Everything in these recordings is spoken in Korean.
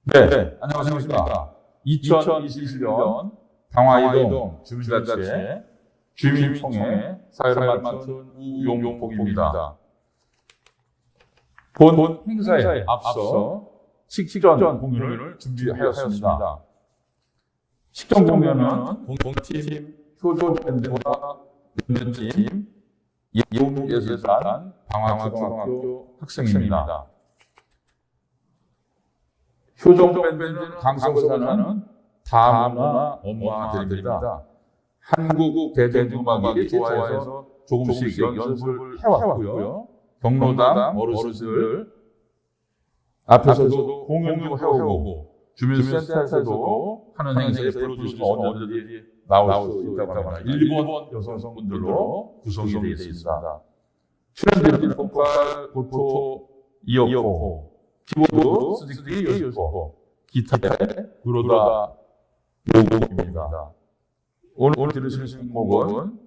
네, 안녕하십니까. 2021년 당화이동 주민자치회 주민총회 사회를 맡은 우용복입니다. 본 행사에 앞서 식전 공연을 준비하였습니다. 식전 공연은 공팀 효조밴드와 연주팀 예술단 방화초등학교 학생입니다. 효종밴드는 강서구 사는 다문화 엄마들입니다. 한국 대중음악이 좋아해서 조금씩 연습을 해왔고요. 경로당 어르신들 앞에서도 공연도 해오고 주민센터에서도 하는 행사에 불러주시면 언제든지 나올 수 있다고 합니다. 일본 여성분들로 구성이 되어 있습니다. 출연진은 폭발, 고토, 이어코, 키보드, 스디기, 요스코, 기타에 구로다 요곡입니다. 오늘 들으실 곡은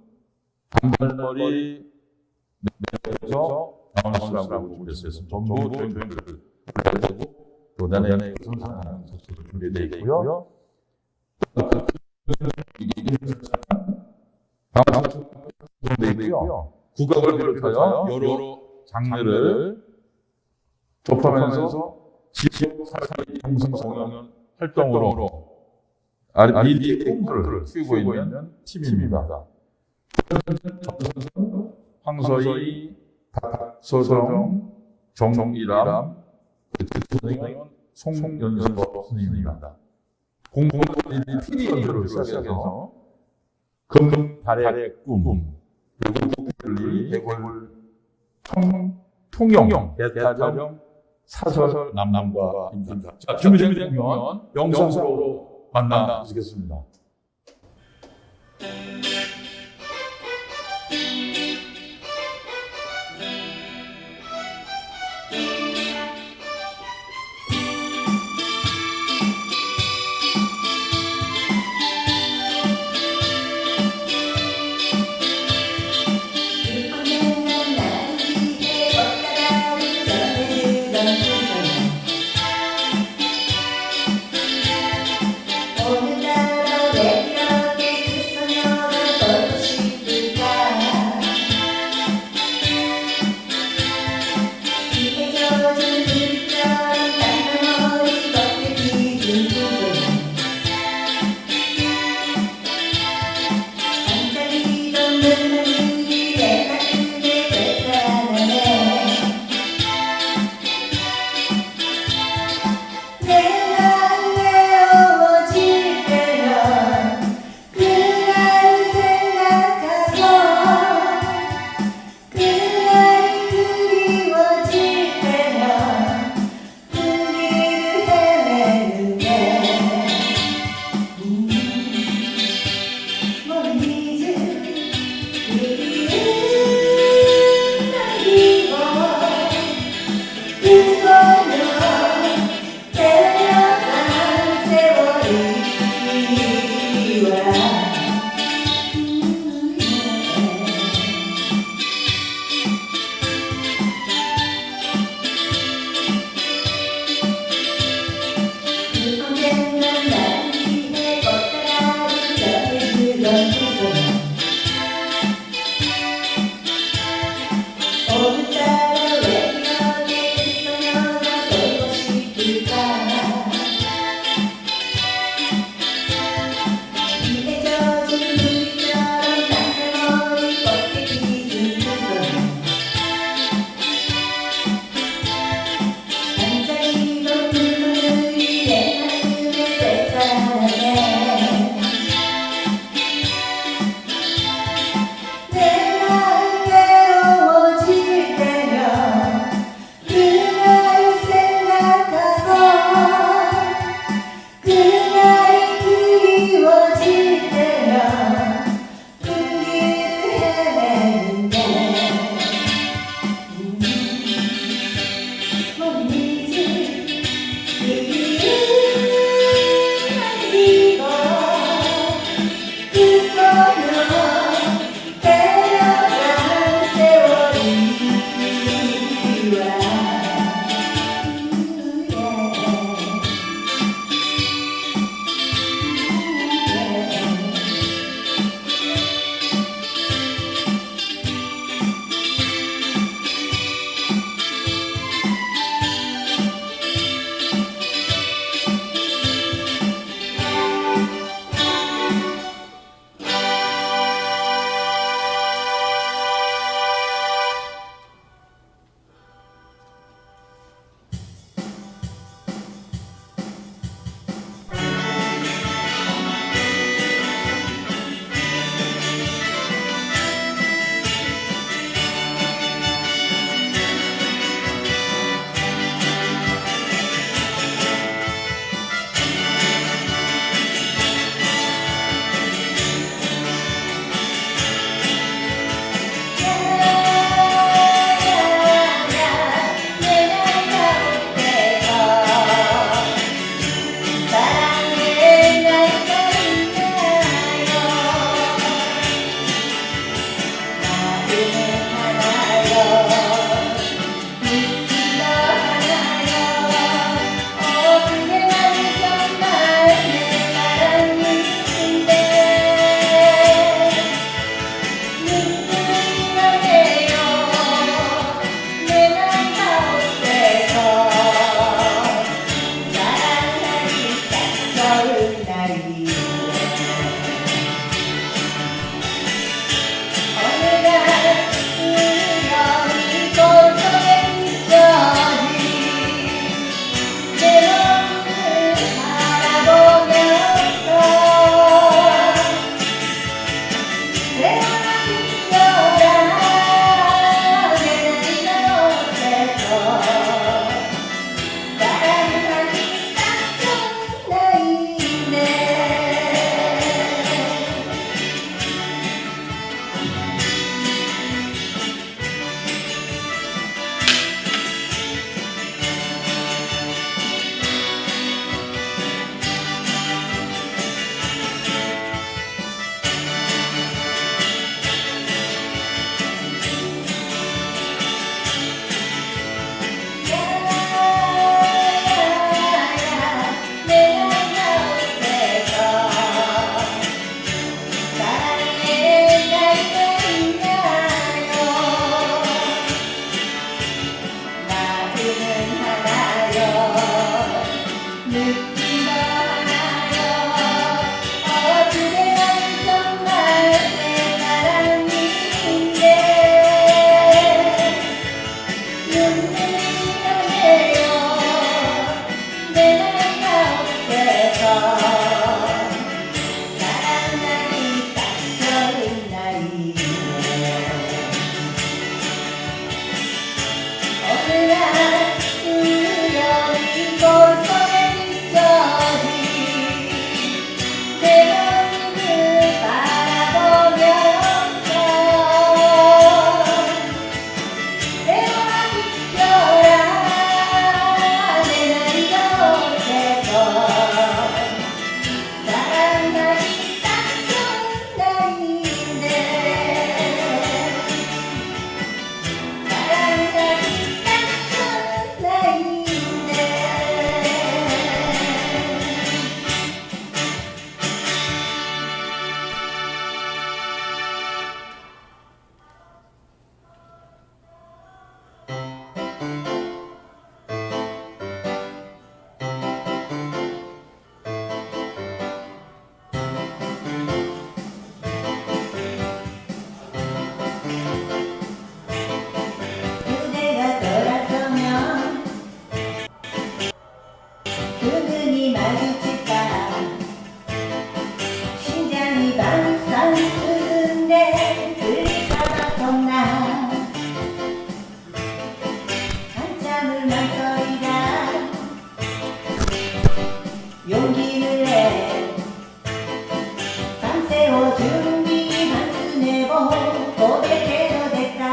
단발머리 내에서 나오는 시라고 준비했습니다. 전부 조용조용을 해주고 또 내내 성장하는 작품을 준비되어 있고요. 준비되어 있고요. 국악을 비롯하여 여러 장르를 접하면서 지역 사회의 형성 공연 활동으로 미디의 꿈을 키우고 있는 팀입니다. 황서희, 박서정, 정일람, 선생님은 송연선 선생님입니다. 공부는 TV 연주를 시작해서 금금 달의 꿈, 그리고 국별리, 대골, 통영, 대타령, 사설 남남과입니다. 자, 준비된 공연 영상으로 만나보시겠습니다. 오늘따라 내 기억에 그 소녀가 듣기만 하여 그대는 정말 내 사랑인데 눈물이 나네요 내 맘 가운데서 사랑하기 딱 좋은 날이네 어느 날 우연히 볼성에 비춰진 내 모습을 바라보면서 세월아 비켜라 내 날이 곁에서 사랑하기 딱 좋은 날인데 사랑하기 딱 좋은 날인데 그대가 돌아서면 두 눈이 마주칠까 심장이 방상 쓰는데 들릴까봐 겁나 한참을 망설이다 용기를 내 밤새워 준비 한숨내고 고백해도 될까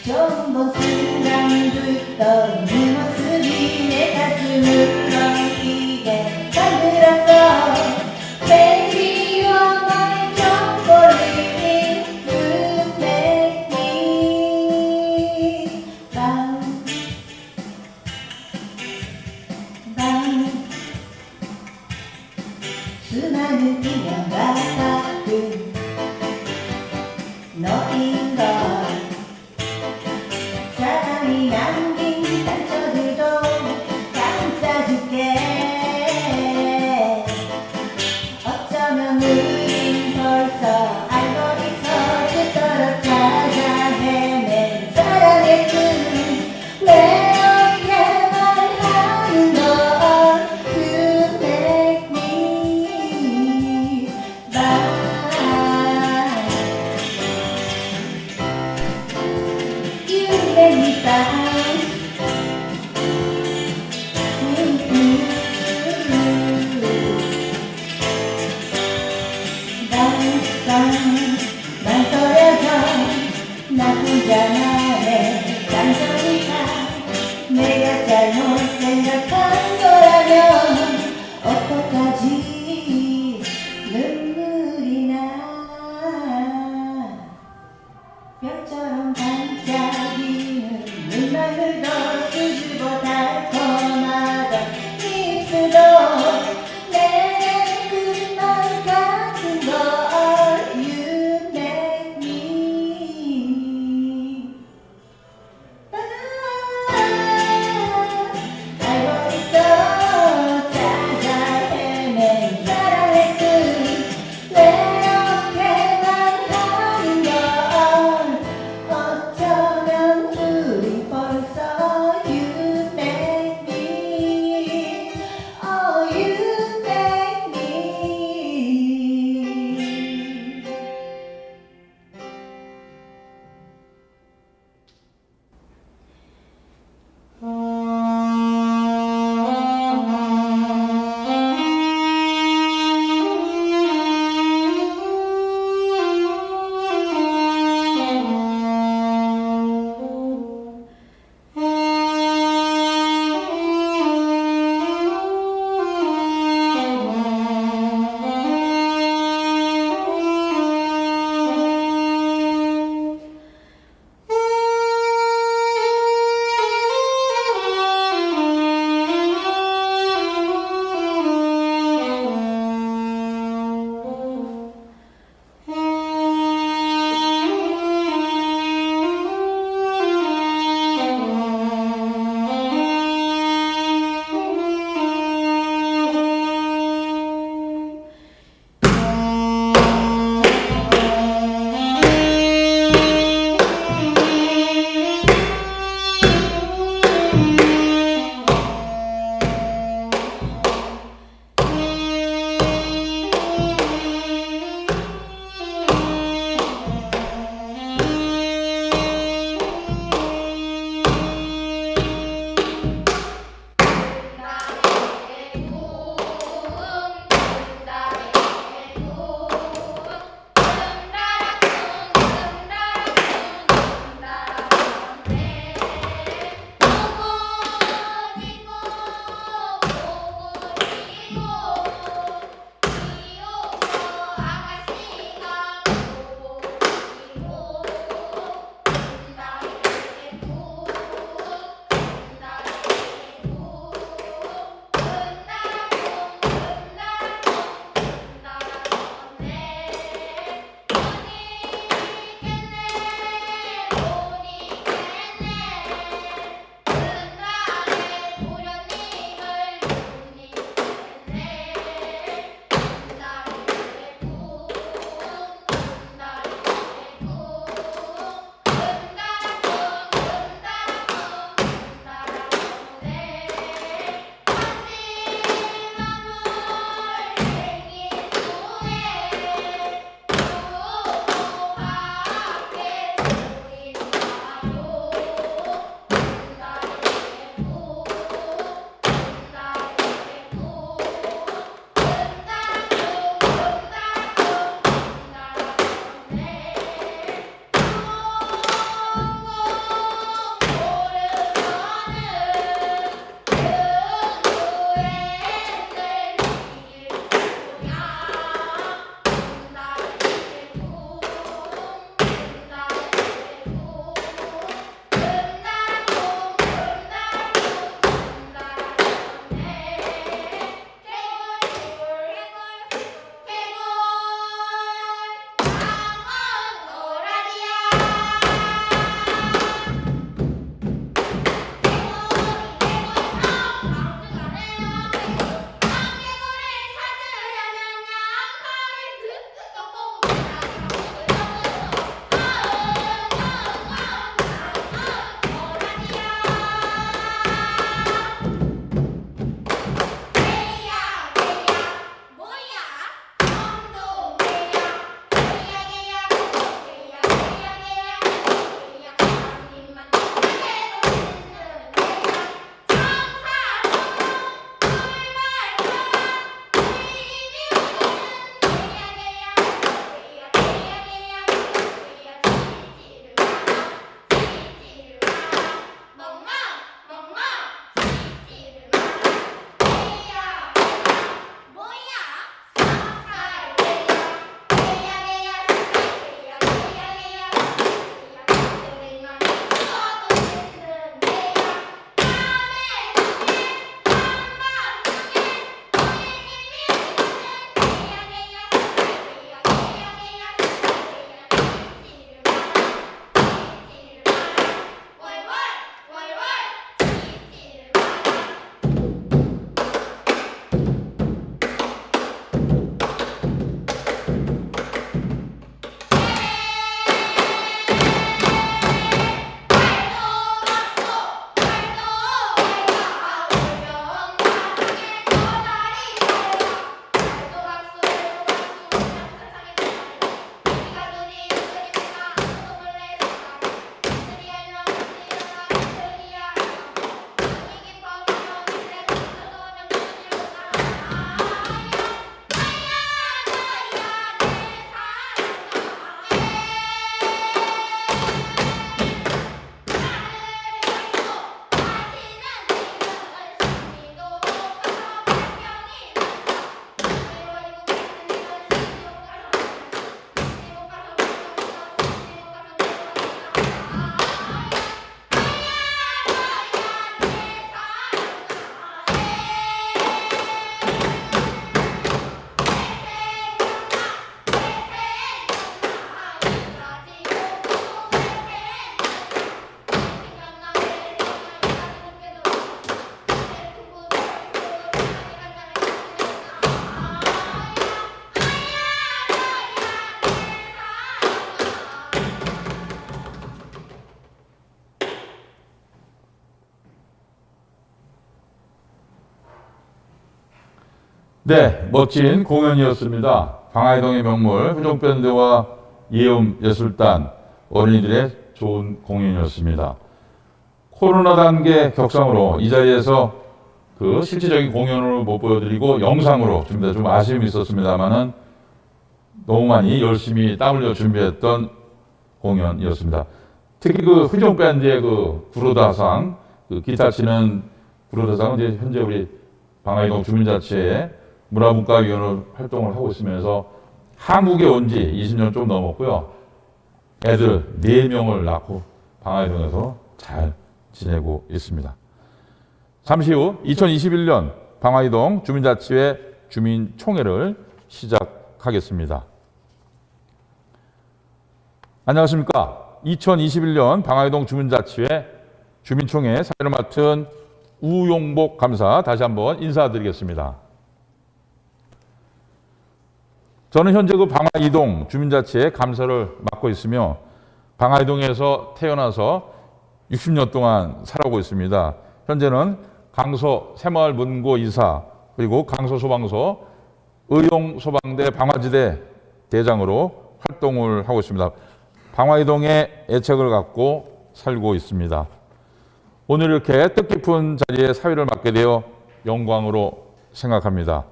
처음 본 순간도 있던 네 모습이 내 가슴을 넘기게 만들었어 Baby you're my chocolate You make me 밤 수많은 인연과 같은 너인 걸 사랑이 남긴 상처들도 감싸줄게 어쩌면 우린 벌써 알고 있어 그토록 찾아 헤맨 사랑의 끈 왜 어떻게 말하는 걸 You make me mine You make me fine 망설여져 나 혼자만의 감정이다 내가 잘못 생각한 거라면 어떡하지 눈물이 나 별처럼 반짝이는 눈망울도 수줍어 달콤하던 입술도 내 그만 같은 걸 You make me 알고 있었잖아 네, 멋진 공연이었습니다. 방화이동의 명물 후종밴드와 예음예술단 어린이들의 좋은 공연이었습니다. 코로나 단계 격상으로 이 자리에서 그 실질적인 공연을 못 보여드리고 영상으로 준비해 좀 아쉬움이 있었습니다만은 너무 많이 열심히 땀 흘려 준비했던 공연이었습니다. 특히 그 후종밴드의 그 구로다상, 그 기타 치는 구로다상은 이제 현재 우리 방화이동 주민자치회 문화문화위원으로 활동을 하고 있으면서 한국에 온 지 20년 좀 넘었고요. 애들 4명을 낳고 방화이동에서 잘 지내고 있습니다. 잠시 후 2021년 방화이동 주민자치회 주민총회를 시작하겠습니다. 안녕하십니까. 2021년 방화이동 주민자치회 주민총회 사회를 맡은 우용복 감사 다시 한번 인사드리겠습니다. 저는 현재 그 방화이동 주민자치회 감사를 맡고 있으며 방화이동에서 태어나서 60년 동안 살아오고 있습니다. 현재는 강서 새마을 문고 이사 그리고 강서 소방서 의용소방대 방화지대 대장으로 활동을 하고 있습니다. 방화이동에 애착을 갖고 살고 있습니다. 오늘 이렇게 뜻깊은 자리에 사회를 맡게 되어 영광으로 생각합니다.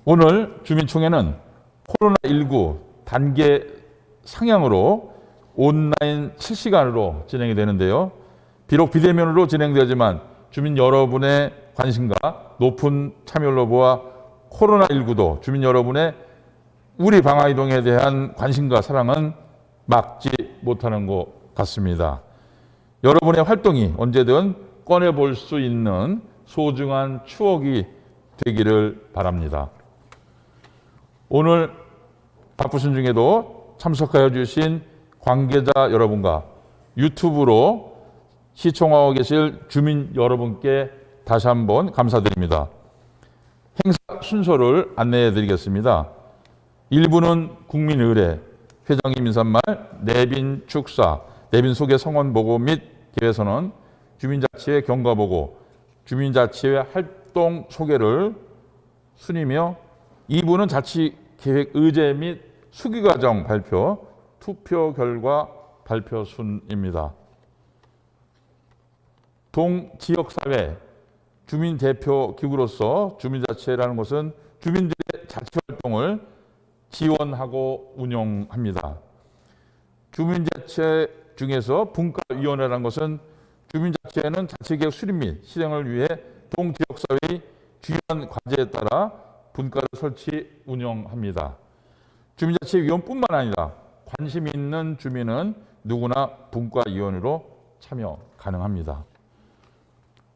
오늘 주민총회는 코로나19 단계 상향으로 온라인 실시간으로 진행이 되는데요. 비록 비대면으로 진행되지만 주민 여러분의 관심과 높은 참여를 보아 코로나19도 주민 여러분의 우리 방화이동에 대한 관심과 사랑은 막지 못하는 것 같습니다. 여러분의 활동이 언제든 꺼내볼 수 있는 소중한 추억이 되기를 바랍니다. 오늘 바쁘신 중에도 참석하여 주신 관계자 여러분과 유튜브로 시청하고 계실 주민 여러분께 다시 한번 감사드립니다. 행사 순서를 안내해 드리겠습니다. 1부는 국민의례, 회장님 인사말, 내빈 축사, 내빈 소개 성원 보고 및 개회선언, 주민자치회 경과 보고, 주민자치회 활동 소개를 순이며 2부는 자치계획 의제 및 수기과정 발표, 투표 결과 발표 순입니다. 동지역사회 주민대표 기구로서 주민자치회라는 것은 주민들의 자치활동을 지원하고 운영합니다. 주민자치회 중에서 분과위원회라는 것은 주민자치회는 자치계획 수립 및 실행을 위해 동지역사회의 주요한 과제에 따라 분과를 설치 운영합니다. 주민자치위원뿐만 아니라 관심 있는 주민은 누구나 분과위원으로 참여 가능합니다.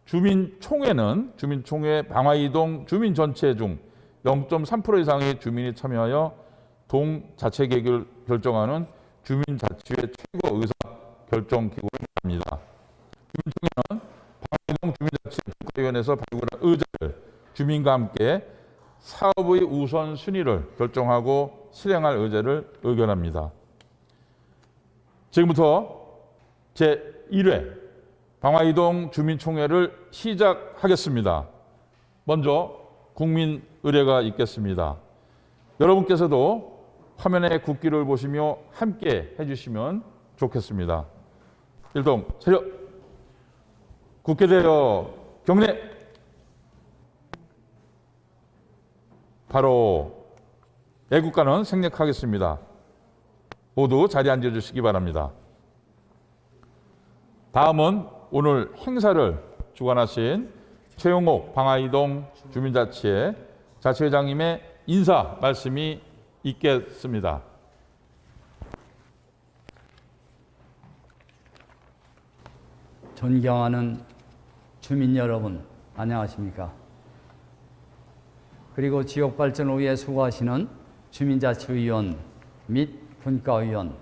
주민총회는 주민총회 방화이동 주민 전체 중 0.3% 이상의 주민이 참여하여 동자치계획을 결정하는 주민자치회 최고 의사 결정기구를 말합니다. 주민총회는 방화이동 주민자치회 분과위원회에서 발굴한 의제를 주민과 함께 사업의 우선순위를 결정하고 실행할 의제를 의견합니다. 지금부터 제1회 방화이동 주민총회를 시작하겠습니다. 먼저 국민의례가 있겠습니다. 여러분께서도 화면의 국기를 보시며 함께 해주시면 좋겠습니다. 일동 차렷. 국회대여 경례. 바로 애국가는 생략하겠습니다. 모두 자리에 앉아주시기 바랍니다. 다음은 오늘 행사를 주관하신 최용옥 방화이동 주민자치회 자치회장님의 인사 말씀이 있겠습니다. 존경하는 주민 여러분, 안녕하십니까? 그리고 지역발전을 위해 수고하시는 주민자치위원 및 분과위원,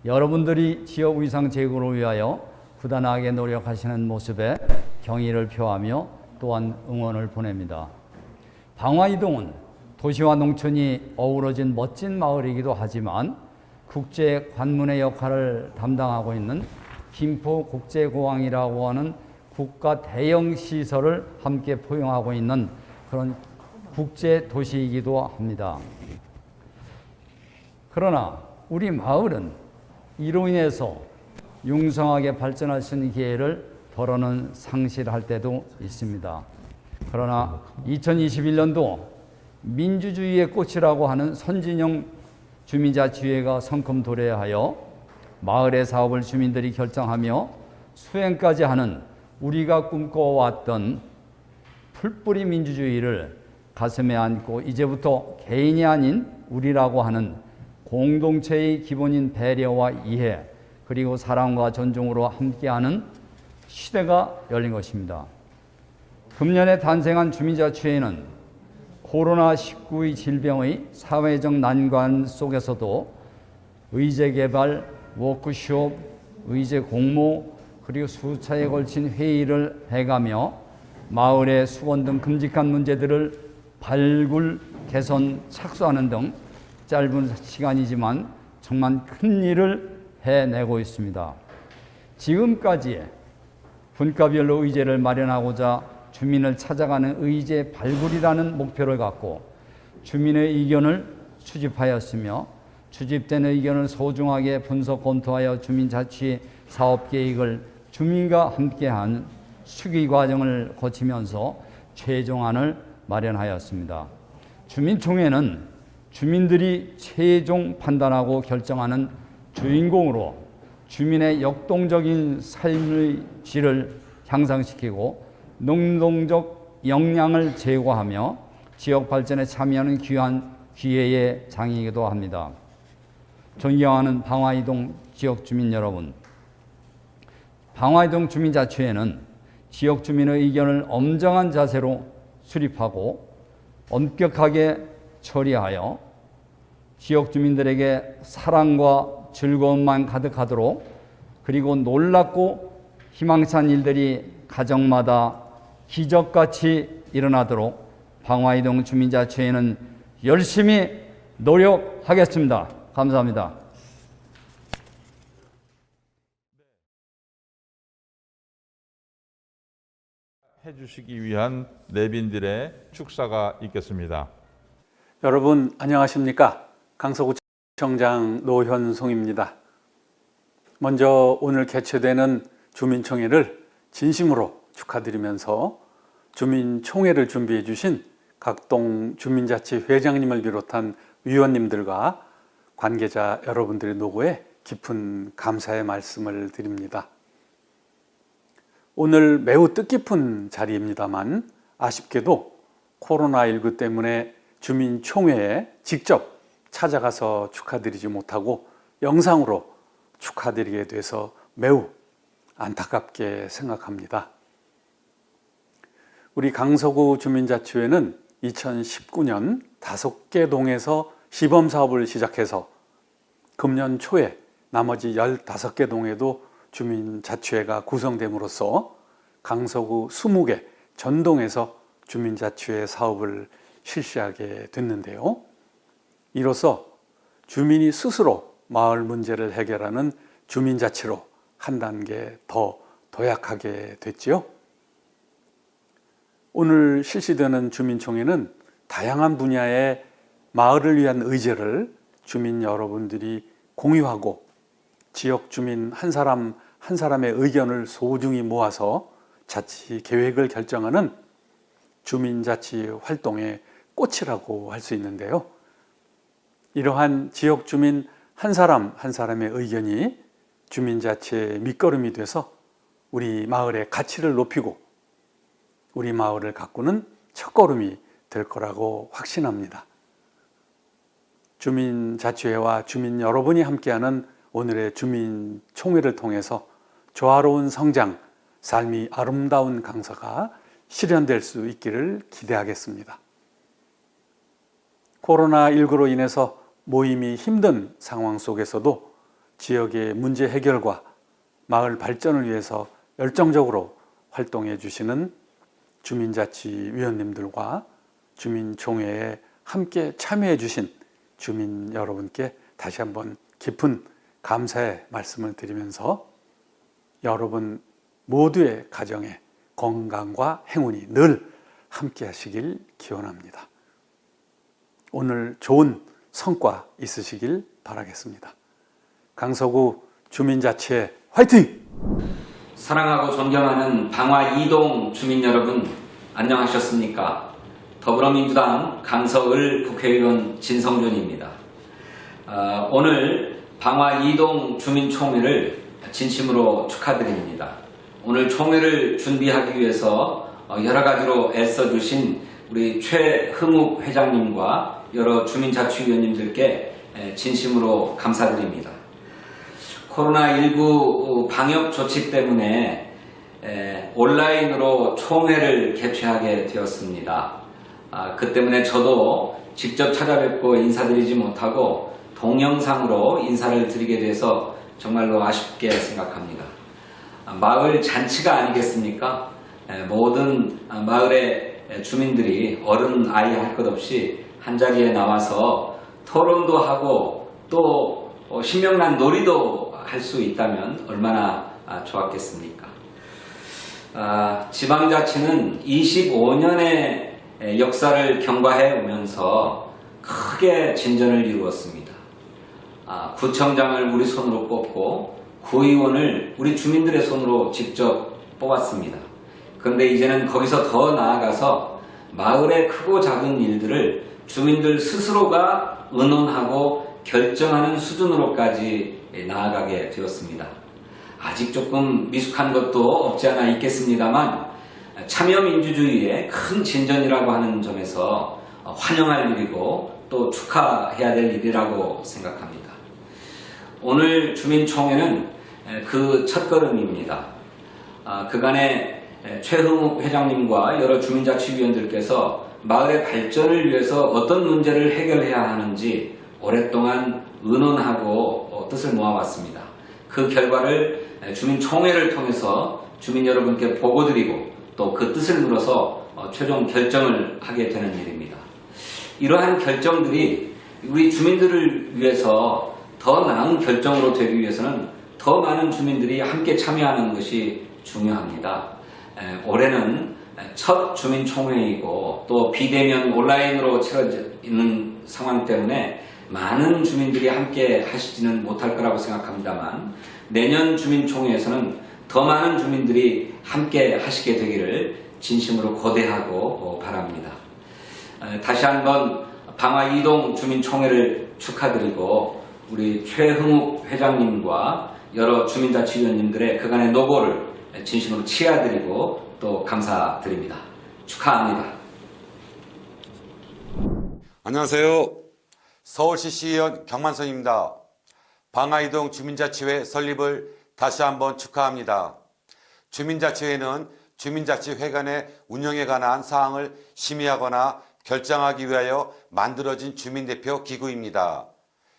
여러분들이 지역 위상 제고를 위하여 부단하게 노력하시는 모습에 경의를 표하며 또한 응원을 보냅니다. 방화이동은 도시와 농촌이 어우러진 멋진 마을이기도 하지만 국제 관문의 역할을 담당하고 있는 김포국제공항이라고 하는 국가 대형 시설을 함께 포용하고 있는 그런 국제 도시이기도 합니다. 그러나 우리 마을은 이로 인해서 융성하게 발전할 수 있는 기회를 더러는 상실할 때도 있습니다. 그러나 2021년도 민주주의의 꽃이라고 하는 선진형 주민자치회가 성큼 도래하여 마을의 사업을 주민들이 결정하며 수행까지 하는 우리가 꿈꿔왔던 풀뿌리 민주주의를 가슴에 안고 이제부터 개인이 아닌 우리라고 하는 공동체의 기본인 배려와 이해 그리고 사랑과 존중으로 함께하는 시대가 열린 것입니다. 금년에 탄생한 주민자치회는 코로나19의 질병의 사회적 난관 속에서도 의제 개발, 워크숍, 의제 공모 그리고 수차에 걸친 회의를 해가며 마을의 수건 등 끔찍한 문제들을 발굴, 개선, 착수하는 등 짧은 시간이지만 정말 큰 일을 해내고 있습니다. 지금까지 분과별로 의제를 마련하고자 주민을 찾아가는 의제 발굴이라는 목표를 갖고 주민의 의견을 수집하였으며 수집된 의견을 소중하게 분석 검토하여 주민자치 사업계획을 주민과 함께한 수기 과정을 거치면서 최종안을 마련하였습니다. 주민총회는 주민들이 최종 판단하고 결정하는 주인공으로 주민의 역동적인 삶의 질을 향상시키고 능동적 역량을 제고하며 지역 발전에 참여하는 귀한 기회의 장이기도 합니다. 존경하는 방화이동 지역 주민 여러분, 방화이동 주민자치회는 지역 주민의 의견을 엄정한 자세로 수립하고 엄격하게 처리하여 지역 주민들에게 사랑과 즐거움만 가득하도록 그리고 놀랍고 희망찬 일들이 가정마다 기적같이 일어나도록 방화이동 주민자치회는 열심히 노력하겠습니다. 감사합니다. 해주시기 위한 내빈들의 축사가 있겠습니다. 여러분 안녕하십니까? 강서구청장 노현송입니다. 먼저 오늘 개최되는 주민총회를 진심으로 축하드리면서 주민총회를 준비해 주신 각동 주민자치 회장님을 비롯한 위원님들과 관계자 여러분들의 노고에 깊은 감사의 말씀을 드립니다. 오늘 매우 뜻깊은 자리입니다만 아쉽게도 코로나19 때문에 주민총회에 직접 찾아가서 축하드리지 못하고 영상으로 축하드리게 돼서 매우 안타깝게 생각합니다. 우리 강서구 주민자치회는 2019년 5개 동에서 시범사업을 시작해서 금년 초에 나머지 15개 동에도 주민자치회가 구성됨으로써 강서구 20개 전동에서 주민자치회 사업을 실시하게 됐는데요. 이로써 주민이 스스로 마을 문제를 해결하는 주민자치로 한 단계 더 도약하게 됐지요. 오늘 실시되는 주민총회는 다양한 분야의 마을을 위한 의제를 주민 여러분들이 공유하고 지역 주민 한 사람 한 사람의 의견을 소중히 모아서 자치 계획을 결정하는 주민자치 활동의 꽃이라고 할 수 있는데요. 이러한 지역 주민 한 사람 한 사람의 의견이 주민자치의 밑거름이 돼서 우리 마을의 가치를 높이고 우리 마을을 가꾸는 첫걸음이 될 거라고 확신합니다. 주민자치회와 주민 여러분이 함께하는 오늘의 주민총회를 통해서 조화로운 성장, 삶이 아름다운 강서가 실현될 수 있기를 기대하겠습니다. 코로나19로 인해서 모임이 힘든 상황 속에서도 지역의 문제 해결과 마을 발전을 위해서 열정적으로 활동해 주시는 주민자치위원님들과 주민총회에 함께 참여해 주신 주민 여러분께 다시 한번 깊은 감사의 말씀을 드리면서 여러분 모두의 가정에 건강과 행운이 늘 함께 하시길 기원합니다. 오늘 좋은 성과 있으시길 바라겠습니다. 강서구 주민자치회 화이팅! 사랑하고 존경하는 방화 이동 주민 여러분, 안녕하셨습니까? 더불어민주당 강서을 국회의원 진성준입니다. 오늘 방화 이동 주민총회를 진심으로 축하드립니다. 오늘 총회를 준비하기 위해서 여러 가지로 애써주신 우리 최흥욱 회장님과 여러 주민자치위원님들께 진심으로 감사드립니다. 코로나19 방역 조치 때문에 온라인으로 총회를 개최하게 되었습니다. 그 때문에 저도 직접 찾아뵙고 인사드리지 못하고 동영상으로 인사를 드리게 돼서 정말로 아쉽게 생각합니다. 마을 잔치가 아니겠습니까? 모든 마을의 주민들이 어른 아이 할 것 없이 한자리에 나와서 토론도 하고 또 신명난 놀이도 할 수 있다면 얼마나 좋았겠습니까? 지방자치는 25년의 역사를 경과해 오면서 크게 진전을 이루었습니다. 구청장을 우리 손으로 뽑고 구의원을 우리 주민들의 손으로 직접 뽑았습니다. 그런데 이제는 거기서 더 나아가서 마을의 크고 작은 일들을 주민들 스스로가 의논하고 결정하는 수준으로까지 나아가게 되었습니다. 아직 조금 미숙한 것도 없지 않아 있겠습니다만 참여민주주의의 큰 진전이라고 하는 점에서 환영할 일이고 또 축하해야 될 일이라고 생각합니다. 오늘 주민총회는 그 첫걸음입니다. 그간에 최흥욱 회장님과 여러 주민자치위원들께서 마을의 발전을 위해서 어떤 문제를 해결해야 하는지 오랫동안 의논하고 뜻을 모아왔습니다. 그 결과를 주민총회를 통해서 주민 여러분께 보고드리고 또 그 뜻을 물어서 최종 결정을 하게 되는 일입니다. 이러한 결정들이 우리 주민들을 위해서 더 나은 결정으로 되기 위해서는 더 많은 주민들이 함께 참여하는 것이 중요합니다. 올해는 첫 주민총회이고 또 비대면 온라인으로 치러지는 상황 때문에 많은 주민들이 함께 하시지는 못할 거라고 생각합니다만 내년 주민총회에서는 더 많은 주민들이 함께 하시게 되기를 진심으로 고대하고 바랍니다. 다시 한번 방화 이동 주민총회를 축하드리고 우리 최흥욱 회장님과 여러 주민자치위원님들의 그간의 노고를 진심으로 치하드리고 또 감사드립니다. 축하합니다. 안녕하세요. 서울시 시의원 경만선입니다. 방화이동 주민자치회 설립을 다시 한번 축하합니다. 주민자치회는 주민자치회관의 운영에 관한 사항을 심의하거나 결정하기 위하여 만들어진 주민대표 기구입니다.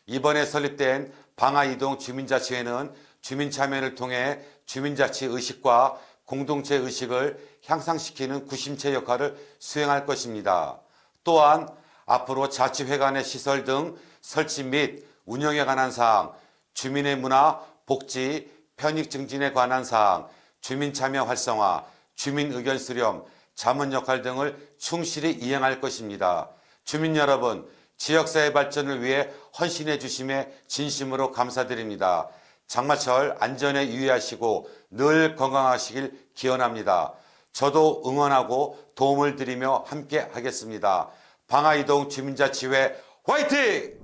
이번에 설립된 방화이동 주민자치회는 주민참여를 통해 주민자치 의식과 공동체 의식을 향상시키는 구심체 역할을 수행할 것입니다. 또한 앞으로 자치회관의 시설 등 설치 및 운영에 관한 사항, 주민의 문화, 복지, 편익 증진에 관한 사항, 주민 참여 활성화, 주민 의견 수렴, 자문 역할 등을 충실히 이행할 것입니다. 주민 여러분, 지역사회 발전을 위해 헌신해 주심에 진심으로 감사드립니다. 장마철 안전에 유의하시고 늘 건강하시길 기원합니다. 저도 응원하고 도움을 드리며 함께 하겠습니다. 방화이동 주민자치회 화이팅!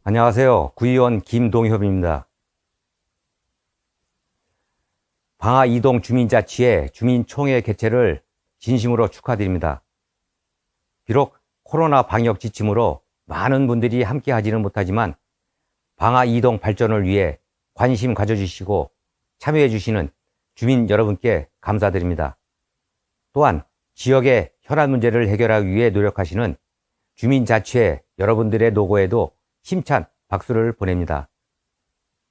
안녕하세요. 구의원 김동협입니다. 방화이동 주민자치회 주민총회 개최를 진심으로 축하드립니다. 비록 코로나 방역 지침으로 많은 분들이 함께 하지는 못하지만 방화이동 발전을 위해 관심 가져주시고 참여해 주시는 주민 여러분께 감사드립니다. 또한 지역의 현안 문제를 해결하기 위해 노력하시는 주민자치회 여러분들의 노고에도 힘찬 박수를 보냅니다.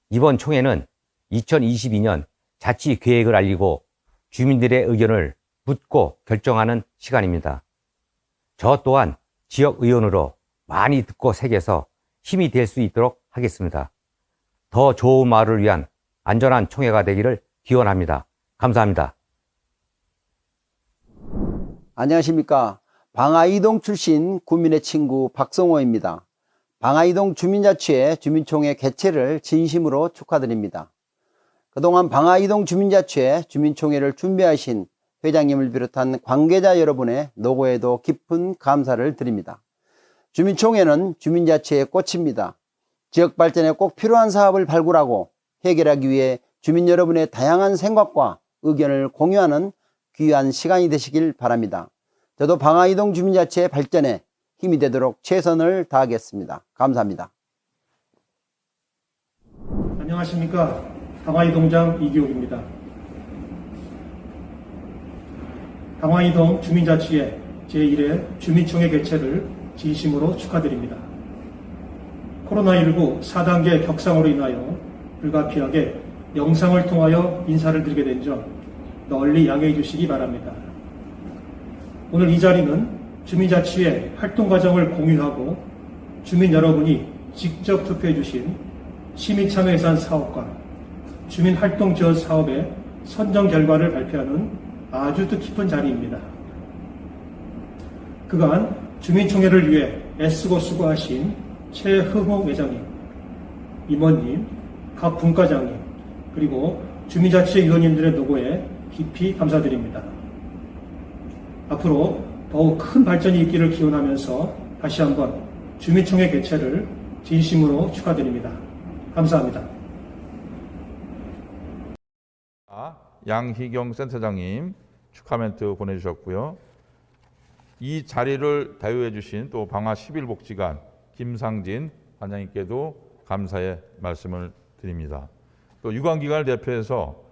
이번 총회는 2022년 자치계획을 알리고 주민들의 의견을 묻고 결정하는 시간입니다. 저 또한 지역의원으로 많이 듣고 새겨서 힘이 될 수 있도록 하겠습니다. 더 좋은 마을을 위한 안전한 총회가 되기를 기원합니다. 감사합니다. 감사합니다. 안녕하십니까. 방아이동 출신 구민의 친구 박성호입니다. 방아이동 주민자치회 주민총회 개최를 진심으로 축하드립니다. 그동안 방아이동 주민자치회 주민총회를 준비하신 회장님을 비롯한 관계자 여러분의 노고에도 깊은 감사를 드립니다. 주민총회는 주민자치회의 꽃입니다. 지역 발전에 꼭 필요한 사업을 발굴하고 해결하기 위해 주민 여러분의 다양한 생각과 의견을 공유하는 귀한 시간이 되시길 바랍니다. 저도 방아이동 주민자치회 발전에 힘이 되도록 최선을 다하겠습니다. 감사합니다. 안녕하십니까. 방아이동장 이기옥입니다. 방아이동 주민자치회 제1회 주민총회 개최를 진심으로 축하드립니다. 코로나19 4단계 격상으로 인하여 불가피하게 영상을 통하여 인사를 드리게 된 점 널리 양해해 주시기 바랍니다. 오늘 이 자리는 주민자치회 활동 과정을 공유하고 주민 여러분이 직접 투표해 주신 시민참여예산 사업과 주민활동 지원 사업의 선정 결과를 발표하는 아주 뜻깊은 자리입니다. 그간 주민총회를 위해 애쓰고 수고하신 최흥호 회장님, 임원님, 각 분과장님, 그리고 주민자치회 위원님들의 노고에 깊이 감사드립니다. 앞으로 더욱 큰 발전이 있기를 기원하면서 다시 한번 주민총회 개최를 진심으로 축하드립니다. 감사합니다. 양희경 센터장님 축하 멘트 보내주셨고요. 이 자리를 대우해 주신 또 방화 11복지관 김상진 관장님께도 감사의 말씀을 드립니다. 또 유관기관을 대표해서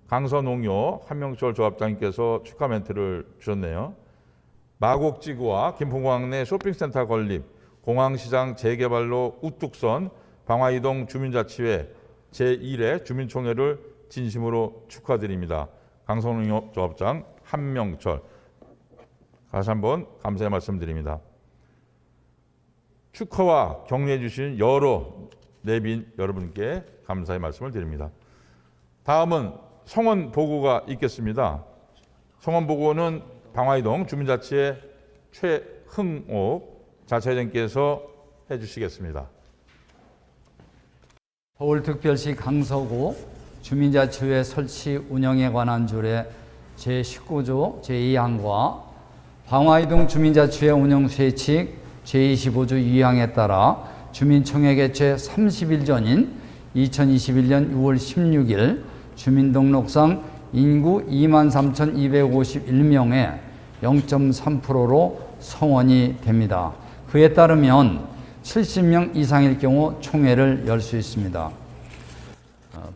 강서농협 한명철 조합장님께서 축하 멘트를 주셨네요. 마곡지구와 김포공항 내 쇼핑센터 건립, 공항시장 재개발로 우뚝 선 방화이동 주민자치회 제1회 주민총회를 진심으로 축하드립니다. 강서농협 조합장 한명철, 다시 한번 감사의 말씀드립니다. 축하와 격려해 주신 여러 내빈 여러분께 감사의 말씀을 드립니다. 다음은 성원 보고가 있겠습니다. 성원 보고는 방화이동 주민자치회 최흥옥 자치회장께서 해주시겠습니다. 서울특별시 강서구 주민자치회 설치 운영에 관한 조례 제19조 제2항과 방화이동 주민자치회 운영 수혜칙 제25조 2항에 따라 주민총회 개최 30일 전인 2021년 6월 16일 주민등록상 인구 23,251명의 0.3%로 성원이 됩니다. 그에 따르면 70명 이상일 경우 총회를 열 수 있습니다.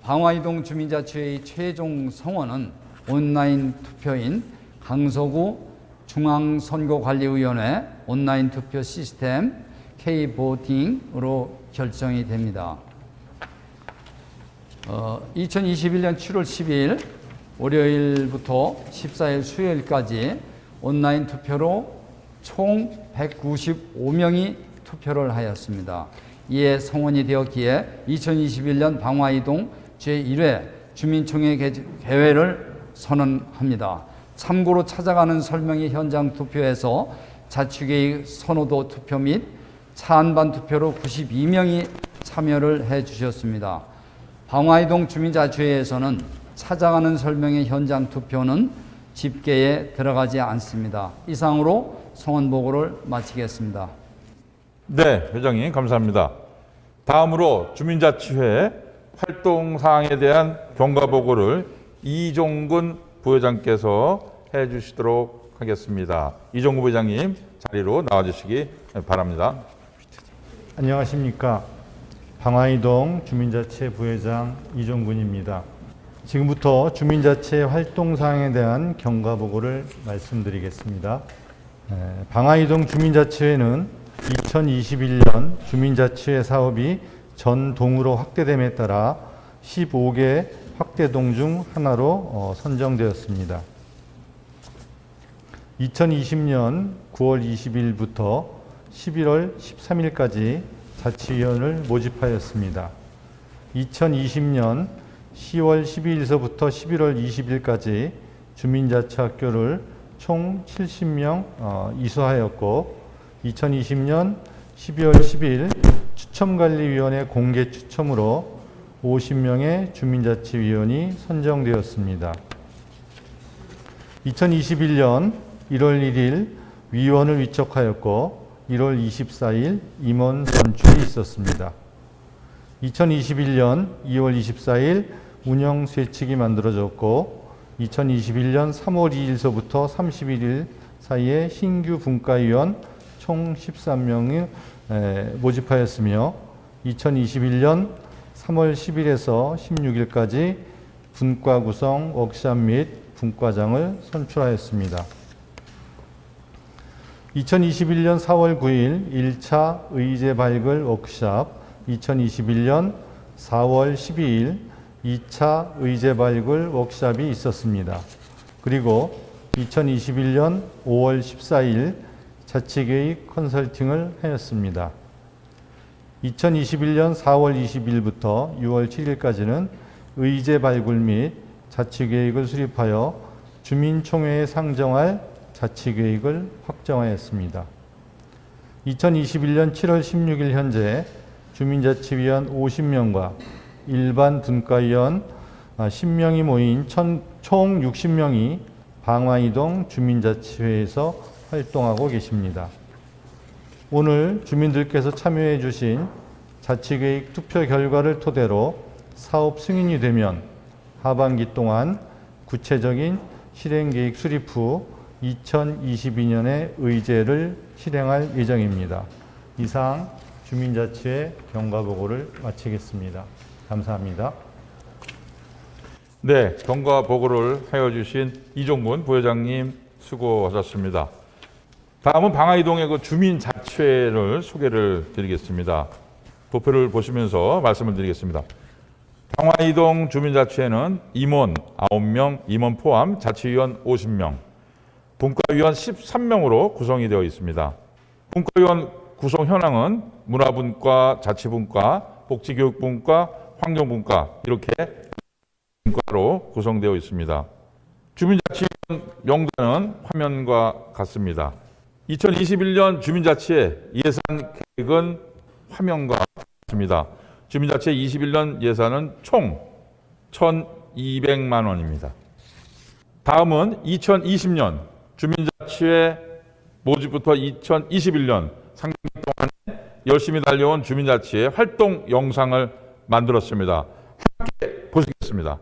방화이동 주민자치회의 최종 성원은 온라인 투표인 강서구 중앙선거관리위원회 온라인 투표 시스템 K보팅으로 결정이 됩니다. 2021년 7월 10일 월요일부터 14일 수요일까지 온라인 투표로 총 195명이 투표를 하였습니다. 이에 성원이 되었기에 2021년 방화이동 제1회 주민총회 개회를 선언합니다. 참고로 찾아가는 설명이 현장 투표에서 자치계의 선호도 투표 및 차안반 투표로 92명이 참여를 해 주셨습니다. 방화이동 주민자치회에서는 찾아가는 설명의 현장 투표는 집계에 들어가지 않습니다. 이상으로 성원 보고를 마치겠습니다. 네, 회장님 감사합니다. 다음으로 주민자치회 활동 사항에 대한 경과 보고를 이종근 부회장께서 해주시도록 하겠습니다. 이종근 부회장님 자리로 나와주시기 바랍니다. 안녕하십니까. 방화이동 주민자치회 부회장 이종근입니다. 지금부터 주민자치회 활동 사항에 대한 경과 보고를 말씀드리겠습니다. 방화이동 주민자치회는 2021년 주민자치회 사업이 전 동으로 확대됨에 따라 15개 확대동 중 하나로 선정되었습니다. 2020년 9월 20일부터 11월 13일까지 자치위원을 모집하였습니다. 2020년 10월 12일서부터 11월 20일까지 주민자치학교를 총 70명 이수하였고 2020년 12월 10일 추첨관리위원회 공개 추첨으로 50명의 주민자치위원이 선정되었습니다. 2021년 1월 1일 위원을 위촉하였고 1월 24일 임원 선출이 있었습니다. 2021년 2월 24일 운영 쇄칙이 만들어졌고 2021년 3월 2일서부터 31일 사이에 신규 분과위원 총 13명을 모집하였으며 2021년 3월 10일에서 16일까지 분과 구성 워크샵 및 분과장을 선출하였습니다. 2021년 4월 9일 1차 의제 발굴 워크샵, 2021년 4월 12일 2차 의제 발굴 워크샵이 있었습니다. 그리고 2021년 5월 14일 자치계획 컨설팅을 하였습니다. 2021년 4월 20일부터 6월 7일까지는 의제 발굴 및 자치계획을 수립하여 주민총회에 상정할 자치계획을 확정하였습니다. 2021년 7월 16일 현재 주민자치위원 50명과 일반 분과위원 10명이 모인 총 60명이 방화이동 주민자치회에서 활동하고 계십니다. 오늘 주민들께서 참여해 주신 자치계획 투표 결과를 토대로 사업 승인이 되면 하반기 동안 구체적인 실행계획 수립 후 2022년에 의제를 실행할 예정입니다. 이상 주민자치회 경과보고를 마치겠습니다. 감사합니다. 네, 경과보고를 하여주신 이종근 부회장님 수고하셨습니다. 다음은 방화이동의 그 주민자치회를 소개를 드리겠습니다. 도표를 보시면서 말씀을 드리겠습니다. 방화이동 주민자치회는 임원 9명, 임원 포함 자치위원 50명, 분과위원 13명으로 구성이 되어 있습니다. 분과위원 구성 현황은 문화분과, 자치분과, 복지교육분과, 환경분과 이렇게 분과로 구성되어 있습니다. 주민자치위원 명단은 화면과 같습니다. 2021년 주민자치회 예산 계획은 화면과 같습니다. 주민자치회 21년 예산은 총 1,200만 원입니다. 다음은 2020년 주민자치회 모집부터 2021년 상반기 동안에 열심히 달려온 주민자치회 활동 영상을 만들었습니다. 함께 보시겠습니다.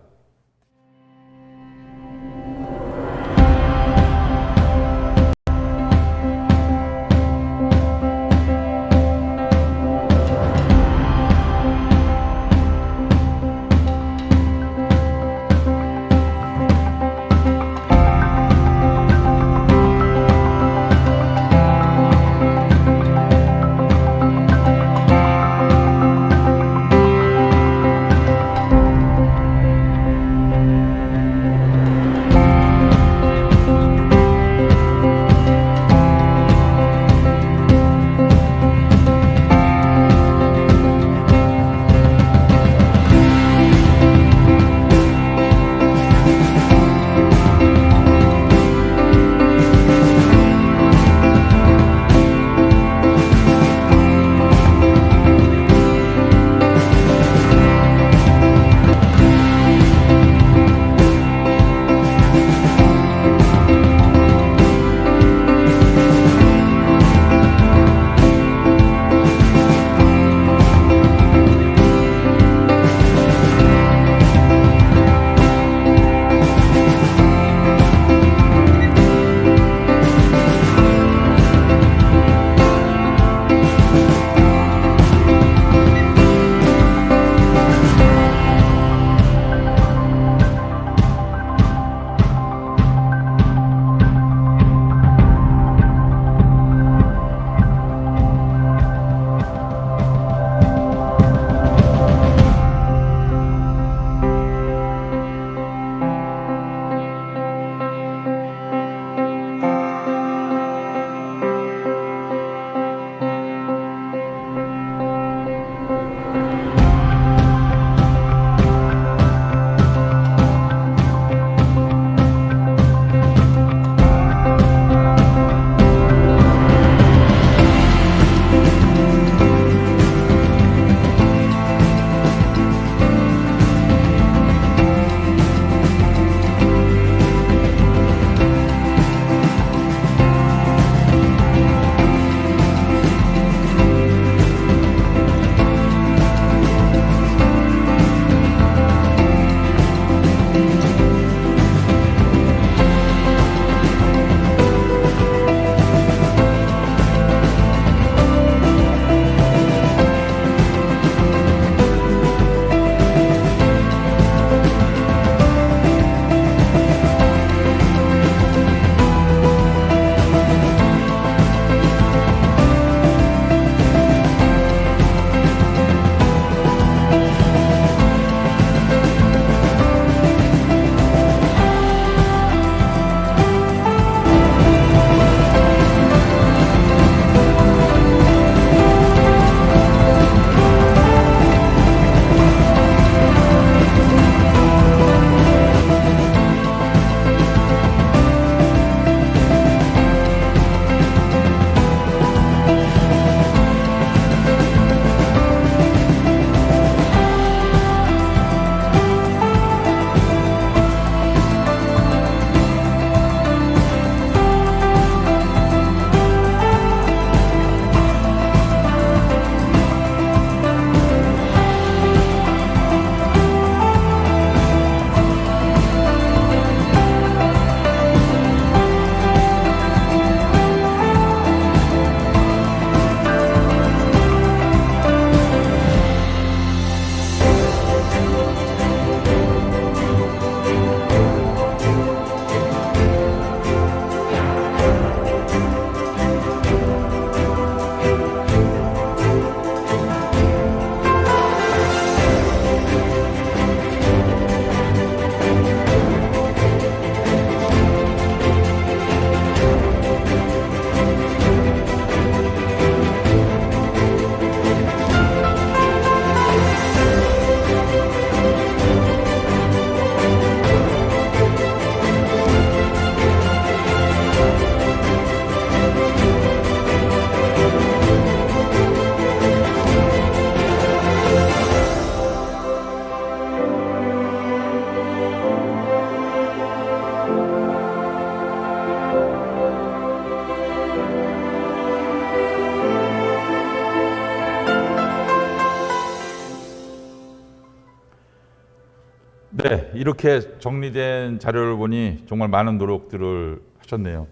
네, 이렇게 정리된 자료를 보니 정말 많은 노력들을 하셨네요.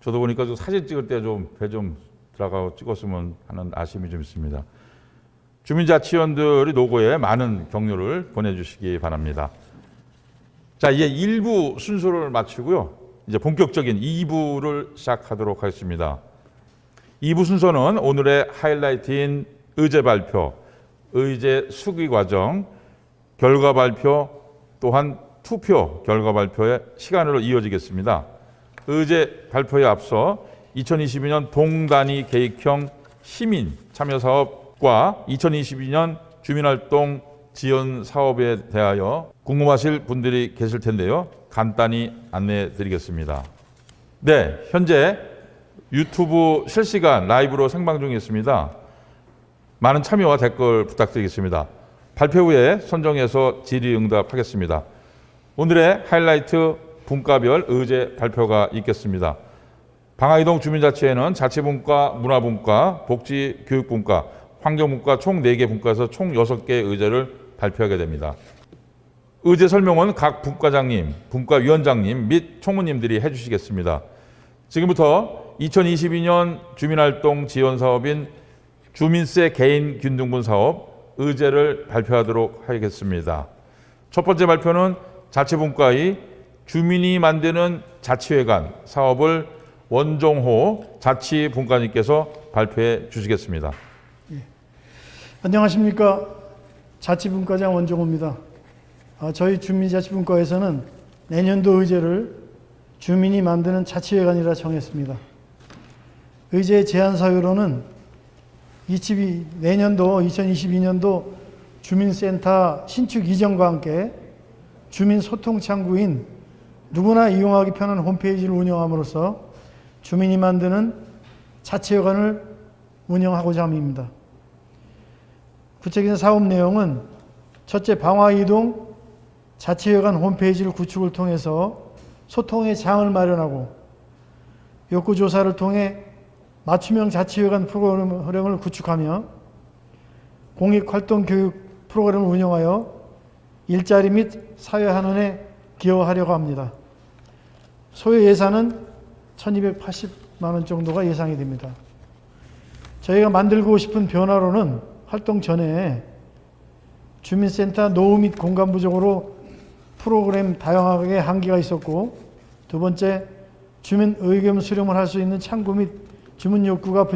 저도 보니까 좀 사진 찍을 때 좀 배 좀 들어가고 찍었으면 하는 아쉬움이 좀 있습니다. 주민자치위원들이 노고에 많은 격려를 보내주시기 바랍니다. 자, 이제 1부 순서를 마치고요. 이제 본격적인 2부를 시작하도록 하겠습니다. 2부 순서는 오늘의 하이라이트인 의제 발표, 의제 수기 과정, 결과 발표, 또한 투표 결과 발표의 시간으로 이어지겠습니다. 의제 발표에 앞서 2022년 동단위 계획형 시민 참여 사업과 2022년 주민활동 지원 사업에 대하여 궁금하실 분들이 계실 텐데요. 간단히 안내해 드리겠습니다. 네, 현재 유튜브 실시간 라이브로 생방 중에 있습니다. 많은 참여와 댓글 부탁드리겠습니다. 발표 후에 선정해서 질의응답하겠습니다. 오늘의 하이라이트 분과별 의제 발표가 있겠습니다. 방화이동 주민자치회는 자치분과, 문화분과, 복지교육분과, 환경분과 총 4개 분과에서 총 6개 의제를 발표하게 됩니다. 의제 설명은 각 분과장님, 분과위원장님 및 총무님들이 해주시겠습니다. 지금부터 2022년 주민활동 지원 사업인 주민세 개인 균등분 사업 의제를 발표하도록 하겠습니다. 첫 번째 발표는 자치분과의 주민이 만드는 자치회관 사업을 원종호 자치분과님께서 발표해 주시겠습니다. 안녕하십니까. 자치분과장 원종호입니다. 저희 주민자치분과에서는 내년도 의제를 주민이 만드는 자치회관이라 정했습니다. 의제 제안 사유로는 내년도 2022년도 주민센터 신축 이전과 함께 주민 소통 창구인 누구나 이용하기 편한 홈페이지를 운영함으로써 주민이 만드는 자치회관을 운영하고자 합니다. 구체적인 사업 내용은 첫째, 방화이동 자치회관 홈페이지를 구축을 통해서 소통의 장을 마련하고 욕구조사를 통해 맞춤형 자치회관 프로그램을 구축하며 공익활동 교육 프로그램을 운영하여 일자리 및 사회환원에 기여하려고 합니다. 소요 예산은 1280만 원 정도가 예상이 됩니다. 저희가 만들고 싶은 변화로는 활동 전에 주민센터 노후 및 공간 부족으로 프로그램 다양하게 한계가 있었고, 두 번째, 주민 의견 수렴을 할 수 있는 창구 및 주민 욕구가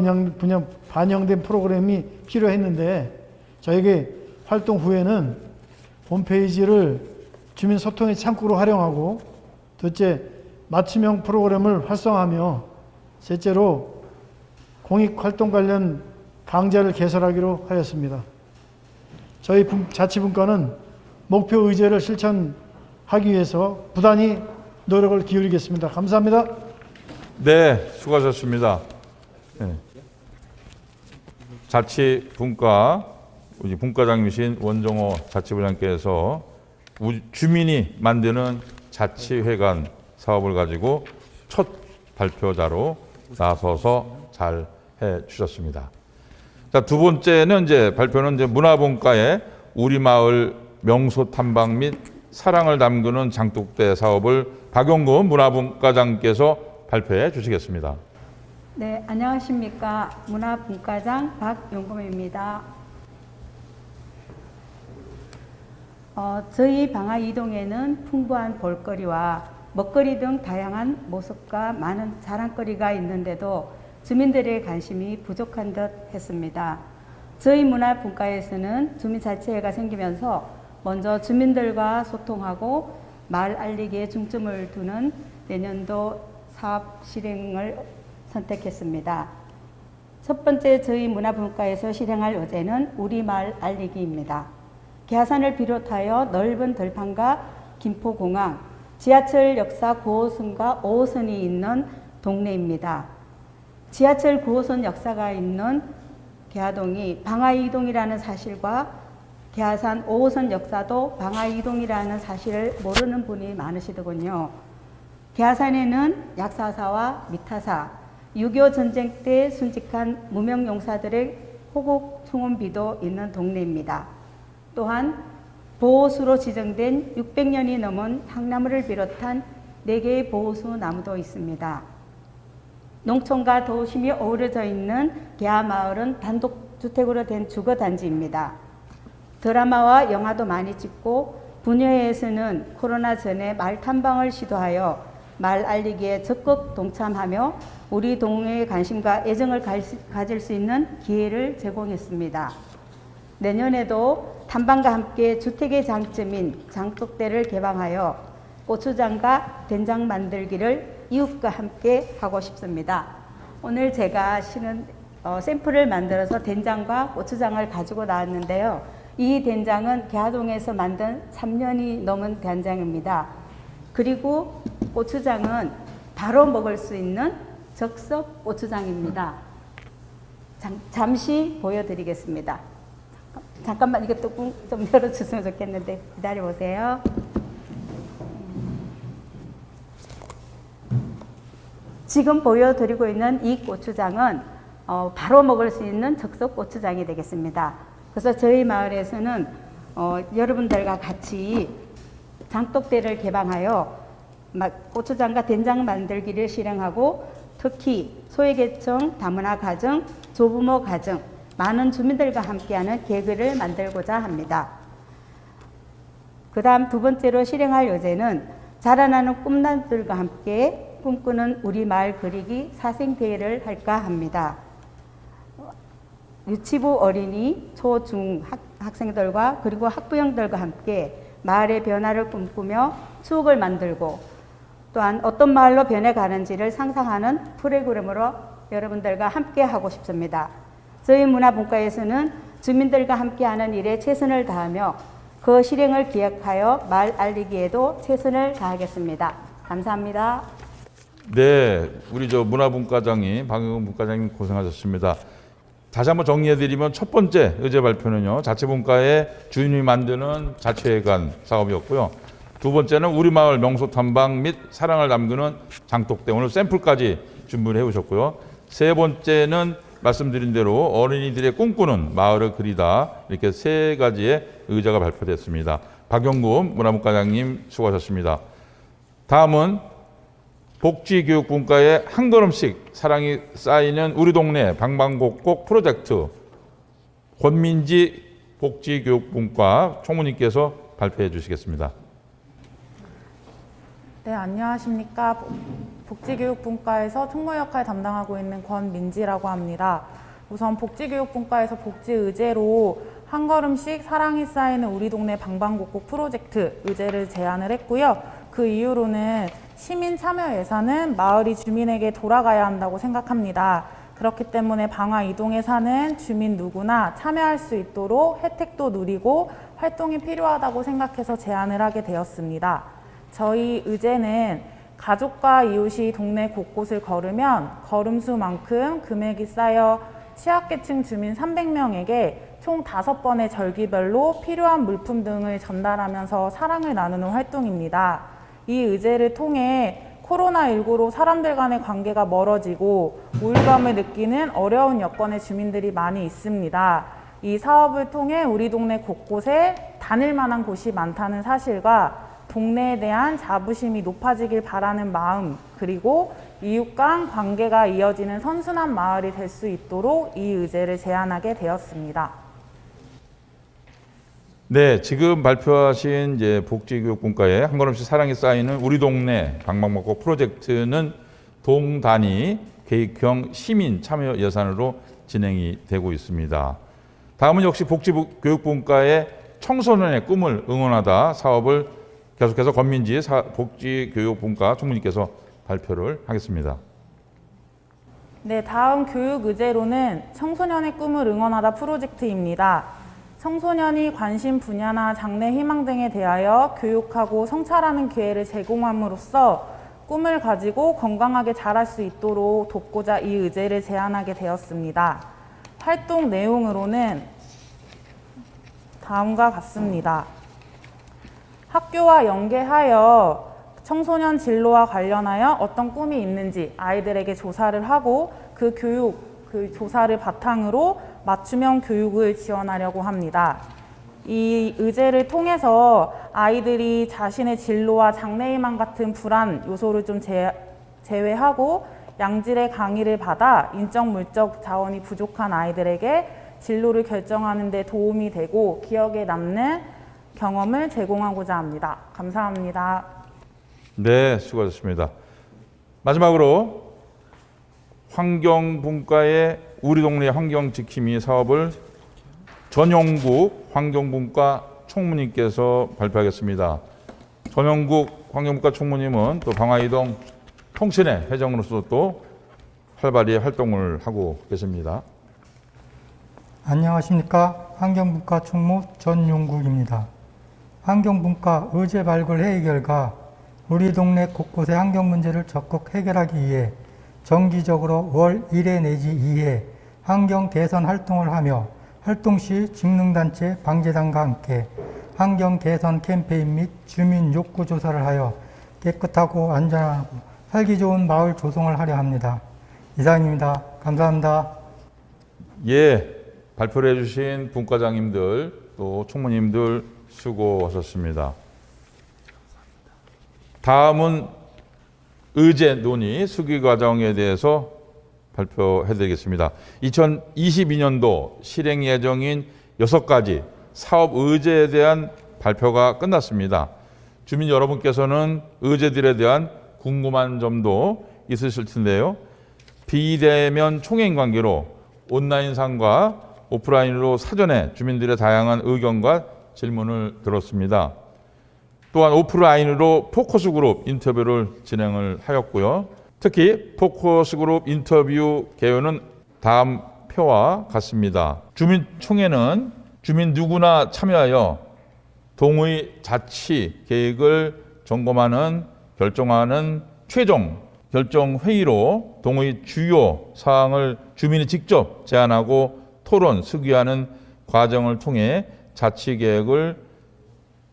반영된 프로그램이 필요했는데, 저에게 활동 후에는 홈페이지를 주민 소통의 창구로 활용하고, 둘째, 맞춤형 프로그램을 활성화하며, 셋째로 공익활동 관련 강좌를 개설하기로 하였습니다. 저희 자치분과는 목표 의제를 실천하기 위해서 부단히 노력을 기울이겠습니다. 감사합니다. 네, 수고하셨습니다. 네. 자치분과 우리 분과장이신 원종호 자치부장께서 주민이 만드는 자치회관 사업을 가지고 첫 발표자로 나서서 잘 해주셨습니다. 자, 두 번째는 발표는 문화분과의 우리마을 명소 탐방 및 사랑을 담그는 장독대 사업을 박용근 문화분과장께서 발표해 주시겠습니다. 네, 안녕하십니까. 문화분과장 박용금입니다. 저희 방화이동에는 풍부한 볼거리와 먹거리 등 다양한 모습과 많은 자랑거리가 있는데도 주민들의 관심이 부족한 듯 했습니다. 저희 문화분과에서는 주민자치회가 생기면서 먼저 주민들과 소통하고 마을 알리기에 중점을 두는 내년도 사업 실행을 선택했습니다. 첫 번째 저희 문화분과에서 실행할 의제는 우리 마을 알리기입니다. 계화산을 비롯하여 넓은 들판과 김포공항, 지하철 역사 9호선과 5호선이 있는 동네입니다. 지하철 9호선 역사가 있는 계화동이 방화이동이라는 사실과 계화산 5호선 역사도 방화이동이라는 사실을 모르는 분이 많으시더군요. 계화산에는 약사사와 미타사, 6.25 전쟁 때 순직한 무명용사들의 호국 충원비도 있는 동네입니다. 또한 보호수로 지정된 600년이 넘은 향나무를 비롯한 4개의 보호수 나무도 있습니다. 농촌과 도심이 어우러져 있는 개화마을은 단독주택으로 된 주거단지입니다. 드라마와 영화도 많이 찍고 분야에서는 코로나 전에 말 탐방을 시도하여 말 알리기에 적극 동참하며 우리 동네의 관심과 애정을 가질 수 있는 기회를 제공했습니다. 내년에도 탐방과 함께 주택의 장점인 장독대를 개방하여 고추장과 된장 만들기를 이웃과 함께 하고 싶습니다. 오늘 제가 샘플을 만들어서 된장과 고추장을 가지고 나왔는데요. 이 된장은 개화동에서 만든 3년이 넘은 된장입니다. 그리고 고추장은 바로 먹을 수 있는 즉석 고추장입니다. 잠시 보여드리겠습니다. 잠깐만 이거 뚜껑 좀 열어주시면 좋겠는데 기다려보세요. 지금 보여드리고 있는 이 고추장은 바로 먹을 수 있는 즉석 고추장이 되겠습니다. 그래서 저희 마을에서는 여러분들과 같이 장독대를 개방하여 고추장과 된장 만들기를 실행하고 특히 소외계층, 다문화 가정, 조부모 가정, 많은 주민들과 함께하는 계획을 만들고자 합니다. 그 다음 두 번째로 실행할 요제는 자라나는 꿈나들과 함께 꿈꾸는 우리 마을 그리기 사생대회를 할까 합니다. 유치부 어린이, 초, 중 학생들과 그리고 학부형들과 함께 마을의 변화를 꿈꾸며 추억을 만들고 또한 어떤 마을로 변해가는지를 상상하는 프로그램으로 여러분들과 함께 하고 싶습니다. 저희 문화분과에서는 주민들과 함께하는 일에 최선을 다하며 그 실행을 기획하여 마을 알리기에도 최선을 다하겠습니다. 감사합니다. 네, 우리 문화분과장님, 박영근 분과장님 고생하셨습니다. 다시 한번 정리해드리면 첫 번째 의제 발표는요, 자치분과의 주인이 만드는 자치회관 사업이었고요. 두 번째는 우리 마을 명소 탐방 및 사랑을 담그는 장독대, 오늘 샘플까지 준비를 해오셨고요. 세 번째는 말씀드린 대로 어린이들의 꿈꾸는 마을을 그리다, 이렇게 세 가지의 의제가 발표됐습니다. 박영근 문화분과장님 수고하셨습니다. 다음은 복지교육분과의 한 걸음씩 사랑이 쌓이는 우리 동네 방방곡곡 프로젝트, 권민지 복지교육분과 총무님께서 발표해 주시겠습니다. 네, 안녕하십니까. 복지교육분과에서 총무 역할 담당하고 있는 권민지라고 합니다. 우선 복지교육분과에서 복지의제로 한 걸음씩 사랑이 쌓이는 우리 동네 방방곡곡 프로젝트 의제를 제안을 했고요. 그 이유로는 시민 참여 예산은 마을이 주민에게 돌아가야 한다고 생각합니다. 그렇기 때문에 방화 이동에 사는 주민 누구나 참여할 수 있도록 혜택도 누리고 활동이 필요하다고 생각해서 제안을 하게 되었습니다. 저희 의제는 가족과 이웃이 동네 곳곳을 걸으면 걸음수만큼 금액이 쌓여 취약계층 주민 300명에게 총 5번의 절기별로 필요한 물품 등을 전달하면서 사랑을 나누는 활동입니다. 이 의제를 통해 코로나19로 사람들 간의 관계가 멀어지고 우울감을 느끼는 어려운 여건의 주민들이 많이 있습니다. 이 사업을 통해 우리 동네 곳곳에 다닐 만한 곳이 많다는 사실과 동네에 대한 자부심이 높아지길 바라는 마음, 그리고 이웃 간 관계가 이어지는 선순환 마을이 될 수 있도록 이 의제를 제안하게 되었습니다. 네, 지금 발표하신 복지교육분과의 한 걸음씩 사랑이 쌓이는 우리 동네 방방곡곡 프로젝트는 동단위 계획형 시민 참여 예산으로 진행이 되고 있습니다. 다음은 역시 복지교육분과의 청소년의 꿈을 응원하다 사업을 계속해서 권민지 복지교육분과 총무님께서 발표를 하겠습니다. 네, 다음 교육 의제로는 청소년의 꿈을 응원하다 프로젝트입니다. 청소년이 관심 분야나 장래 희망 등에 대하여 교육하고 성찰하는 기회를 제공함으로써 꿈을 가지고 건강하게 자랄 수 있도록 돕고자 이 의제를 제안하게 되었습니다. 활동 내용으로는 다음과 같습니다. 학교와 연계하여 청소년 진로와 관련하여 어떤 꿈이 있는지 아이들에게 조사를 하고 그 조사를 바탕으로 맞춤형 교육을 지원하려고 합니다. 이 의제를 통해서 아이들이 자신의 진로와 장래희망 같은 불안 요소를 좀 제외하고 양질의 강의를 받아 인적 물적 자원이 부족한 아이들에게 진로를 결정하는 데 도움이 되고 기억에 남는 경험을 제공하고자 합니다. 감사합니다. 네, 수고하셨습니다. 마지막으로 환경분과의 우리 동네 환경지킴이 사업을 전용국 환경분과 총무님께서 발표하겠습니다. 전용국 환경분과 총무님은 또 방화이동 통신의 회장으로서 또 활발히 활동을 하고 계십니다. 안녕하십니까. 환경분과 총무 전용국입니다. 환경분과 의제 발굴 회의 결과 우리 동네 곳곳의 환경 문제를 적극 해결하기 위해 정기적으로 월 1회 내지 2회 환경 개선 활동을 하며 활동 시 직능단체 방재단과 함께 환경 개선 캠페인 및 주민 욕구 조사를 하여 깨끗하고 안전하고 살기 좋은 마을 조성을 하려 합니다. 이상입니다. 감사합니다. 예, 발표를 해주신 분과장님들 또 총무님들 수고하셨습니다. 다음은 의제 논의 수기 과정에 대해서 발표해드리겠습니다. 2022년도 실행 예정인 6가지 사업 의제에 대한 발표가 끝났습니다. 주민 여러분께서는 의제들에 대한 궁금한 점도 있으실 텐데요. 비대면 총회인 관계로 온라인상과 오프라인으로 사전에 주민들의 다양한 의견과 질문을 들었습니다. 또한 오프라인으로 포커스 그룹 인터뷰를 진행을 하였고요. 특히 포커스 그룹 인터뷰 개요는 다음 표와 같습니다. 주민총회는 주민 누구나 참여하여 동의 자치 계획을 점검하는 결정하는 최종 결정 회의로 동의 주요 사항을 주민이 직접 제안하고 토론, 수기하는 과정을 통해 자치 계획을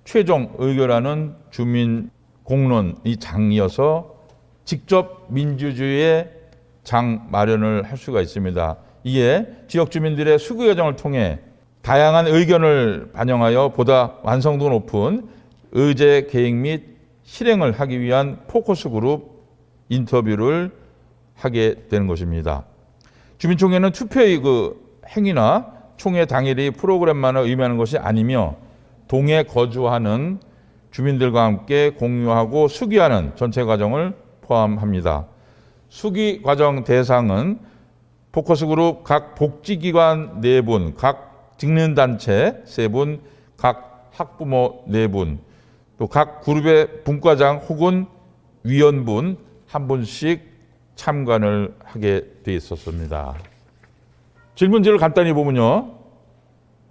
최종 의결하는 주민 공론이 장이어서 직접 민주주의의 장 마련을 할 수가 있습니다. 이에 지역 주민들의 수기 과정을 통해 다양한 의견을 반영하여 보다 완성도 높은 의제 계획 및 실행을 하기 위한 포커스 그룹 인터뷰를 하게 되는 것입니다. 주민총회는 투표의 행위나 총회 당일의 프로그램만을 의미하는 것이 아니며 동에 거주하는 주민들과 함께 공유하고 수기하는 전체 과정을 포함합니다. 수기 과정 대상은 포커스 그룹 각 복지기관 4분, 각 직능단체 3분, 각 학부모 4분, 또 각 그룹의 분과장 혹은 위원분 1분씩 참관을 하게 돼 있었습니다. 질문지를 간단히 보면요.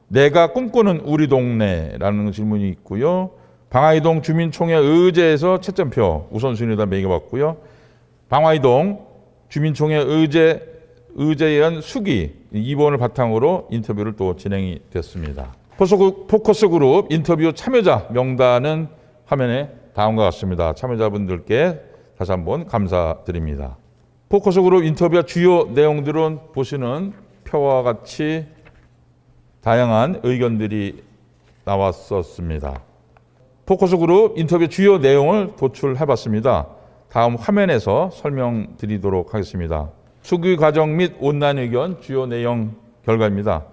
내가 꿈꾸는 우리 동네라는 질문이 있고요. 방화이동 주민총회 의제에서 채점표 우선순위에다 매겨봤고요. 방화이동 주민총회 의제에 의한 수기 2번을 바탕으로 인터뷰를 또 진행이 됐습니다. 포커스 그룹 인터뷰 참여자 명단은 화면에 다음과 같습니다. 참여자분들께 다시 한번 감사드립니다. 포커스 그룹 인터뷰의 주요 내용들은 보시는 표와 같이 다양한 의견들이 나왔었습니다. 포커스 그룹 인터뷰 주요 내용을 도출해봤습니다. 다음 화면에서 설명드리도록 하겠습니다. 수기 과정 및 온라인 의견 주요 내용 결과입니다.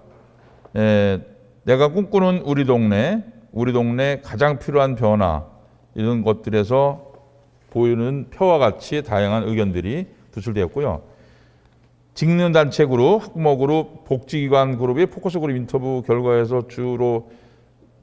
내가 꿈꾸는 우리 동네 가장 필요한 변화 이런 것들에서 보이는 표와 같이 다양한 의견들이 도출되었고요. 직능단체 그룹, 학부모 그룹, 복지기관 그룹의 포커스 그룹 인터뷰 결과에서 주로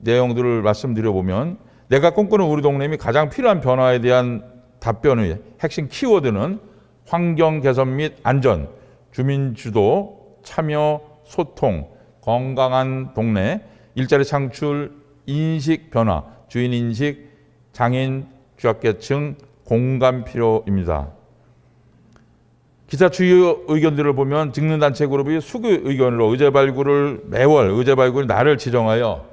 내용들을 말씀드려보면 내가 꿈꾸는 우리 동네 및 가장 필요한 변화에 대한 답변의 핵심 키워드는 환경 개선 및 안전, 주민 주도, 참여, 소통, 건강한 동네, 일자리 창출, 인식 변화, 주인 인식, 장애인, 취약계층, 공감 필요입니다. 기타 주요 의견들을 보면 직능단체 그룹이 수기 의견으로 의제 발굴을 매월 의제 발굴 날을 지정하여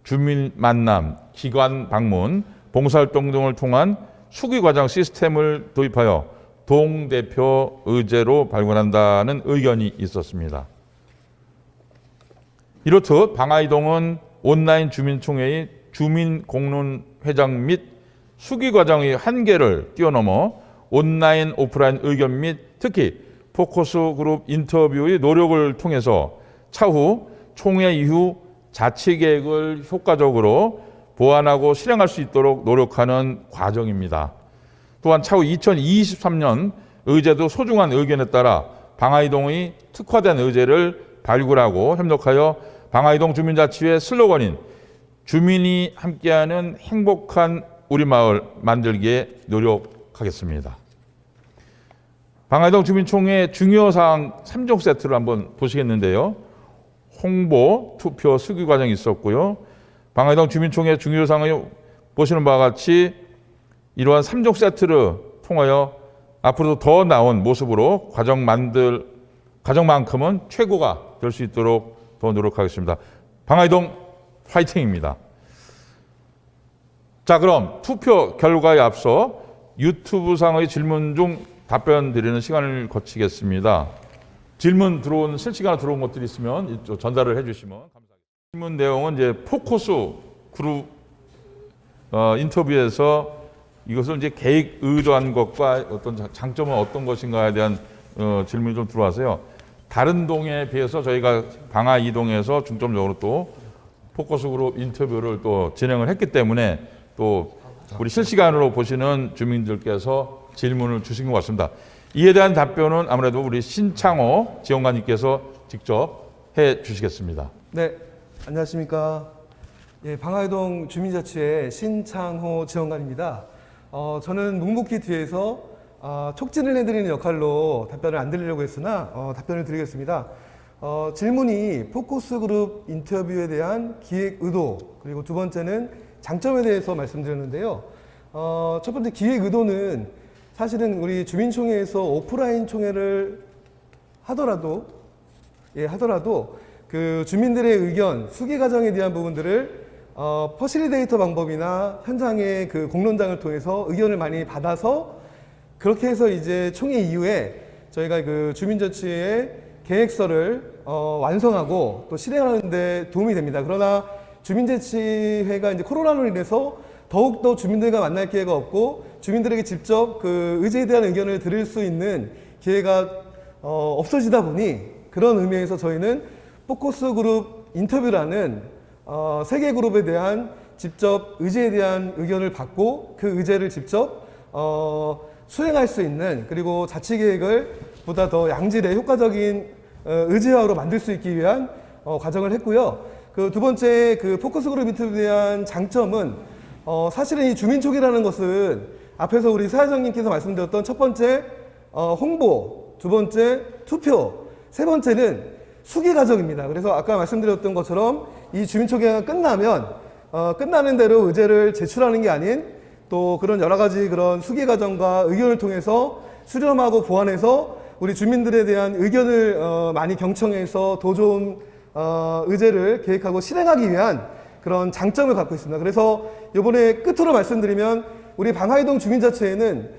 주민 만남, 기관 방문, 봉사활동 등을 통한 수기 과정 시스템을 도입하여 동대표 의제로 발굴한다는 의견이 있었습니다. 이렇듯 방화이동은 온라인 주민총회의 주민공론회장 및 수기 과정의 한계를 뛰어넘어 온라인 오프라인 의견 및 특히 포커스 그룹 인터뷰의 노력을 통해서 차후 총회 이후 자치 계획을 효과적으로 보완하고 실행할 수 있도록 노력하는 과정입니다. 또한 차후 2023년 의제도 소중한 의견에 따라 방화이동의 특화된 의제를 발굴하고 협력하여 방화이동 주민자치회 슬로건인 주민이 함께하는 행복한 우리 마을 만들기에 노력하겠습니다. 방화이동 주민총회 중요사항 3종 세트를 한번 보시겠는데요. 홍보, 투표, 수기 과정이 있었고요. 방화이동 주민총회 중요사항을 보시는 바와 같이 이러한 3종 세트를 통하여 앞으로도 더 나은 모습으로 과정만큼은 최고가 될 수 있도록 더 노력하겠습니다. 방화이동 화이팅입니다. 자, 그럼 투표 결과에 앞서 유튜브상의 질문 중 답변 드리는 시간을 거치겠습니다. 질문 실시간으로 들어온 것들이 있으면 전달을 해주시면 감사하겠습니다. 질문 내용은 이제 포커스 그룹 인터뷰에서 이것을 이제 계획 의도한 것과 어떤 장점은 어떤 것인가에 대한 질문이 좀 들어와서요. 다른 동에 비해서 저희가 방화 이동에서 중점적으로 또 포커스 그룹 인터뷰를 또 진행을 했기 때문에 또 우리 실시간으로 보시는 주민들께서 질문을 주신 것 같습니다. 이에 대한 답변은 아무래도 우리 신창호 지원관님께서 직접 해 주시겠습니다. 네, 안녕하십니까. 예, 방화이동 주민자치회 신창호 지원관입니다. 저는 묵묵히 뒤에서 촉진을 해드리는 역할로 답변을 안 드리려고 했으나 답변을 드리겠습니다. 질문이 포커스 그룹 인터뷰에 대한 기획 의도, 그리고 두 번째는 장점에 대해서 말씀드렸는데요. 첫 번째 기획 의도는 사실은 우리 주민총회에서 오프라인 총회를 하더라도 그 주민들의 의견, 수기 과정에 대한 부분들을 퍼실리데이터 방법이나 현장의 그 공론장을 통해서 의견을 많이 받아서 그렇게 해서 이제 총회 이후에 저희가 그 주민자치의 계획서를 완성하고 또 실행하는 데 도움이 됩니다. 그러나 주민자치회가 이제 코로나로 인해서 더욱더 주민들과 만날 기회가 없고 주민들에게 직접 그 의제에 대한 의견을 들을 수 있는 기회가 없어지다 보니 그런 의미에서 저희는 포커스 그룹 인터뷰라는 3개 그룹에 대한 직접 의제에 대한 의견을 받고 그 의제를 직접 수행할 수 있는, 그리고 자치 계획을 보다 더 양질의 효과적인 의제화로 만들 수 있기 위한 과정을 했고요. 그 두 번째 그 포커스 그룹 인터뷰에 대한 장점은 사실은 이 주민총회라는 것은 앞에서 우리 사회자님께서 말씀드렸던 첫 번째 홍보, 두 번째 투표, 세 번째는 수기 과정입니다. 그래서 아까 말씀드렸던 것처럼 이 주민총회가 끝나면 끝나는 대로 의제를 제출하는 게 아닌 또 그런 여러 가지 그런 수기 과정과 의견을 통해서 수렴하고 보완해서 우리 주민들에 대한 의견을 많이 경청해서 더 좋은 의제를 계획하고 실행하기 위한 그런 장점을 갖고 있습니다. 그래서 이번에 끝으로 말씀드리면 우리 방화이동 주민자치회는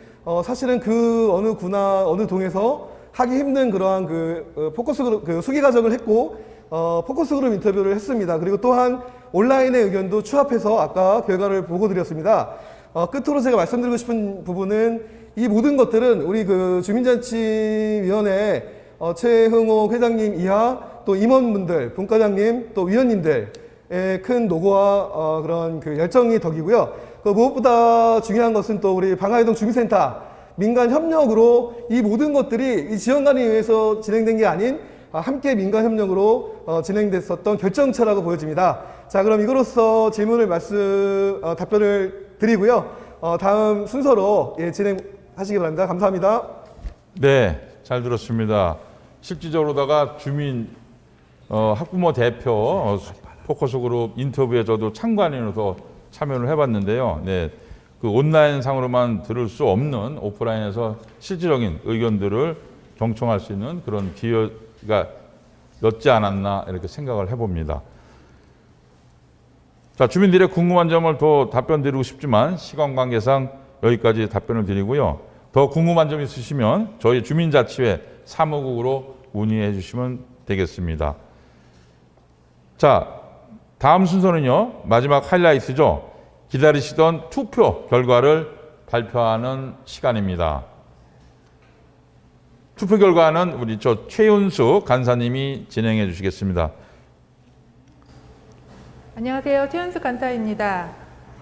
사실은 그 어느 구나 어느 동에서 하기 힘든 그러한 그 포커스 그룹 그 수기 과정을 했고 포커스 그룹 인터뷰를 했습니다. 그리고 또한 온라인의 의견도 추합해서 아까 결과를 보고 드렸습니다. 끝으로 제가 말씀드리고 싶은 부분은 이 모든 것들은 우리 그 주민자치위원회 최흥호 회장님 이하 또 임원분들, 분과장님, 또 위원님들의 큰 노고와 그런 그 열정이 덕이고요. 그 무엇보다 중요한 것은 또 우리 방화이동 주민센터 민간 협력으로 이 모든 것들이 이 지원관에 의해서 진행된 게 아닌 함께 민간 협력으로 진행됐었던 결정체라고 보여집니다. 자, 그럼 이거로써 질문을 답변을 드리고요. 다음 순서로 진행하시기 바랍니다. 감사합니다. 네, 잘 들었습니다. 실질적으로다가 주민 학부모 대표 포커스 그룹 인터뷰에 저도 참관인으로서 참여를 해봤는데요. 네, 그 온라인 상으로만 들을 수 없는 오프라인에서 실질적인 의견들을 경청할 수 있는 그런 기회가 였지 않았나 이렇게 생각을 해봅니다. 자, 주민들의 궁금한 점을 더 답변 드리고 싶지만 시간 관계상 여기까지 답변을 드리고요. 더 궁금한 점 있으시면 저희 주민자치회 사무국으로 문의해 주시면 되겠습니다. 자, 다음 순서는요, 마지막 하이라이트죠. 기다리시던 투표 결과를 발표하는 시간입니다. 투표 결과는 우리 최윤수 간사님이 진행해 주시겠습니다. 안녕하세요. 최윤수 간사입니다.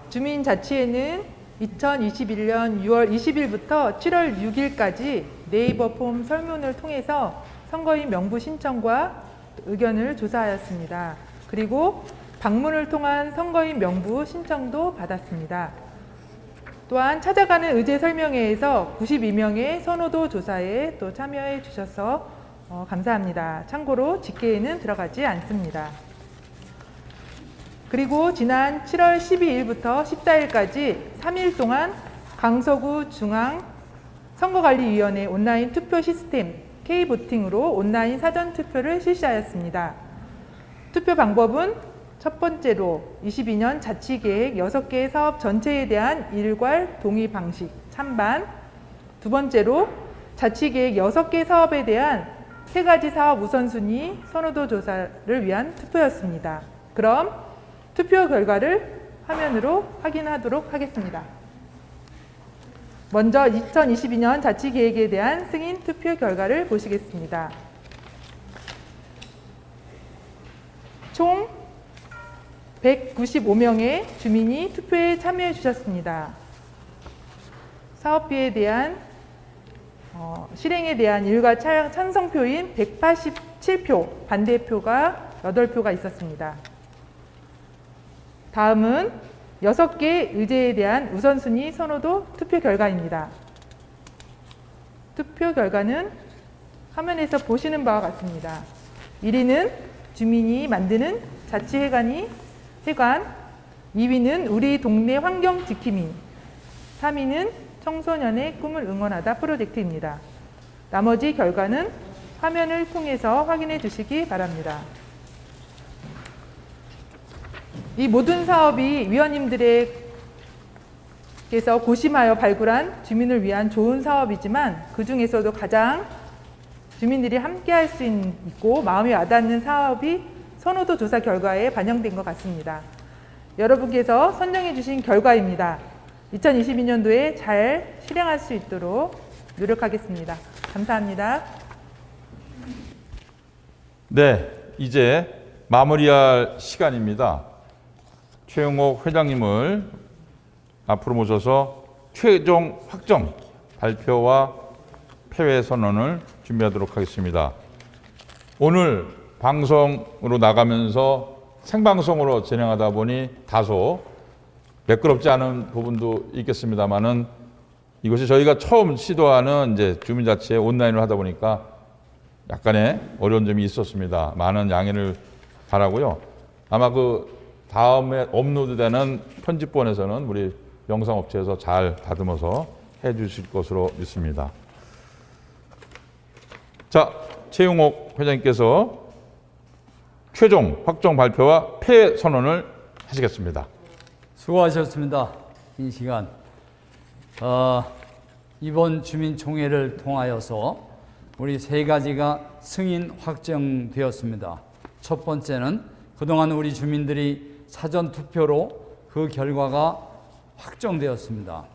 주민자치회는 2021년 6월 20일부터 7월 6일까지 네이버 폼 설문을 통해서 선거인 명부 신청과 의견을 조사하였습니다. 그리고 방문을 통한 선거인 명부 신청도 받았습니다. 또한 찾아가는 의제 설명회에서 92명의 선호도 조사에 또 참여해 주셔서 감사합니다. 참고로 직계에는 들어가지 않습니다. 그리고 지난 7월 12일부터 14일까지 3일 동안 강서구 중앙 선거관리위원회 온라인 투표 시스템 K보팅으로 온라인 사전 투표를 실시하였습니다. 투표 방법은 첫 번째로 22년 자치계획 6개의 사업 전체에 대한 일괄 동의 방식 찬반, 두 번째로 자치계획 6개 사업에 대한 3가지 사업 우선순위 선호도 조사를 위한 투표였습니다. 그럼 투표 결과를 화면으로 확인하도록 하겠습니다. 먼저 2022년 자치계획에 대한 승인 투표 결과를 보시겠습니다. 총 195명의 주민이 투표에 참여해 주셨습니다. 사업비에 대한 실행에 대한 일괄 찬성표인 187표, 반대표가 8표가 있었습니다. 다음은 6개 의제에 대한 우선순위 선호도 투표 결과입니다. 투표 결과는 화면에서 보시는 바와 같습니다. 1위는 주민이 만드는 자치회관, 2위는 우리 동네 환경 지킴이, 3위는 청소년의 꿈을 응원하다 프로젝트입니다. 나머지 결과는 화면을 통해서 확인해 주시기 바랍니다. 이 모든 사업이 위원님들께서 고심하여 발굴한 주민을 위한 좋은 사업이지만 그 중에서도 가장 주민들이 함께 할 수 있고 마음에 와닿는 사업이 선호도 조사 결과에 반영된 것 같습니다. 여러분께서 선정해 주신 결과입니다. 2022년도에 잘 실행할 수 있도록 노력하겠습니다. 감사합니다. 네, 이제 마무리할 시간입니다. 최용옥 회장님을 앞으로 모셔서 최종 확정 발표와 폐회 선언을 준비하도록 하겠습니다. 오늘 방송으로 나가면서 생방송으로 진행하다 보니 다소 매끄럽지 않은 부분도 있겠습니다만은 이것이 저희가 처음 시도하는 이제 주민자치회 온라인을 하다 보니까 약간의 어려운 점이 있었습니다. 많은 양해를 바라고요. 아마 그 다음에 업로드되는 편집본에서는 우리 영상업체에서 잘 다듬어서 해 주실 것으로 믿습니다. 자, 최용옥 회장님께서 최종 확정 발표와 폐회 선언을 하시겠습니다. 수고하셨습니다. 긴 시간. 이번 주민총회를 통하여서 우리 3가지가 승인 확정되었습니다. 첫 번째는 그동안 우리 주민들이 사전투표로 그 결과가 확정되었습니다.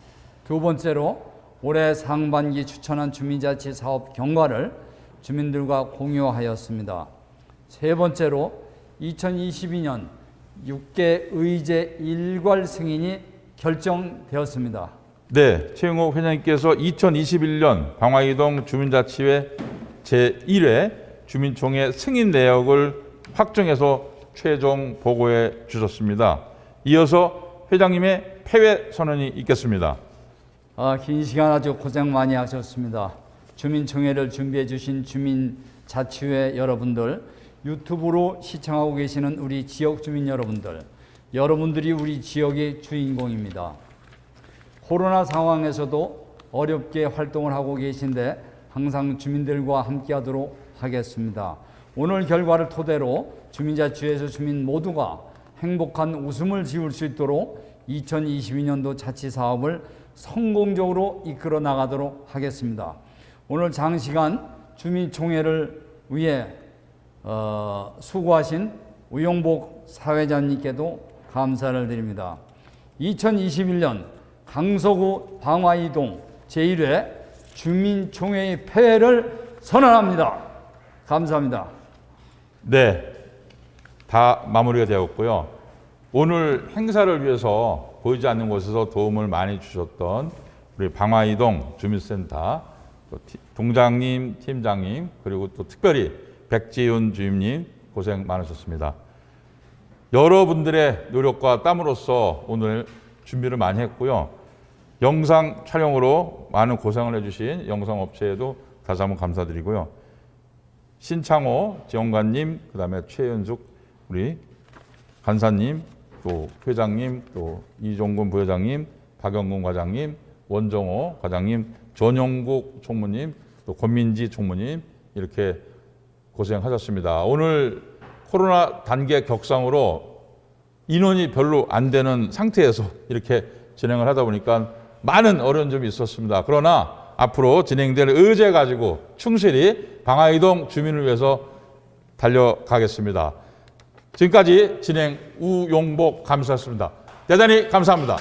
두 번째로 올해 상반기 추천한 주민자치 사업 경과를 주민들과 공유하였습니다. 세 번째로 2022년 6개 의제 일괄 승인이 결정되었습니다. 네, 최용옥 회장님께서 2021년 방화이동 주민자치회 제1회 주민총회 승인 내역을 확정해서 최종 보고해 주셨습니다. 이어서 회장님의 폐회 선언이 있겠습니다. 긴 시간 아주 고생 많이 하셨습니다. 주민총회를 준비해 주신 주민자치회 여러분들, 유튜브로 시청하고 계시는 우리 지역 주민 여러분들, 여러분들이 우리 지역의 주인공입니다. 코로나 상황에서도 어렵게 활동을 하고 계신데 항상 주민들과 함께 하도록 하겠습니다. 오늘 결과를 토대로 주민자치회에서 주민 모두가 행복한 웃음을 지을 수 있도록 2022년도 자치사업을 성공적으로 이끌어 나가도록 하겠습니다. 오늘 장시간 주민총회를 위해 수고하신 우용복 사회자님께도 감사를 드립니다. 2021년 강서구 방화이동 제1회 주민총회의 폐회를 선언합니다. 감사합니다. 네, 다 마무리가 되었고요. 오늘 행사를 위해서 보이지 않는 곳에서 도움을 많이 주셨던 우리 방화이동 주민센터 동장님, 팀장님, 그리고 또 특별히 백지윤 주임님 고생 많으셨습니다. 여러분들의 노력과 땀으로써 오늘 준비를 많이 했고요. 영상 촬영으로 많은 고생을 해주신 영상업체에도 다시 한번 감사드리고요. 신창호 지원관님, 그 다음에 최현숙 우리 간사님, 또 회장님, 또 이종근 부회장님, 박영근 과장님, 원정호 과장님, 전용국 총무님, 또 권민지 총무님 이렇게 고생하셨습니다. 오늘 코로나 단계 격상으로 인원이 별로 안 되는 상태에서 이렇게 진행을 하다 보니까 많은 어려운 점이 있었습니다. 그러나 앞으로 진행될 의제 가지고 충실히 방화이동 주민을 위해서 달려가겠습니다. 지금까지 진행 우용복 감사였습니다. 대단히 감사합니다.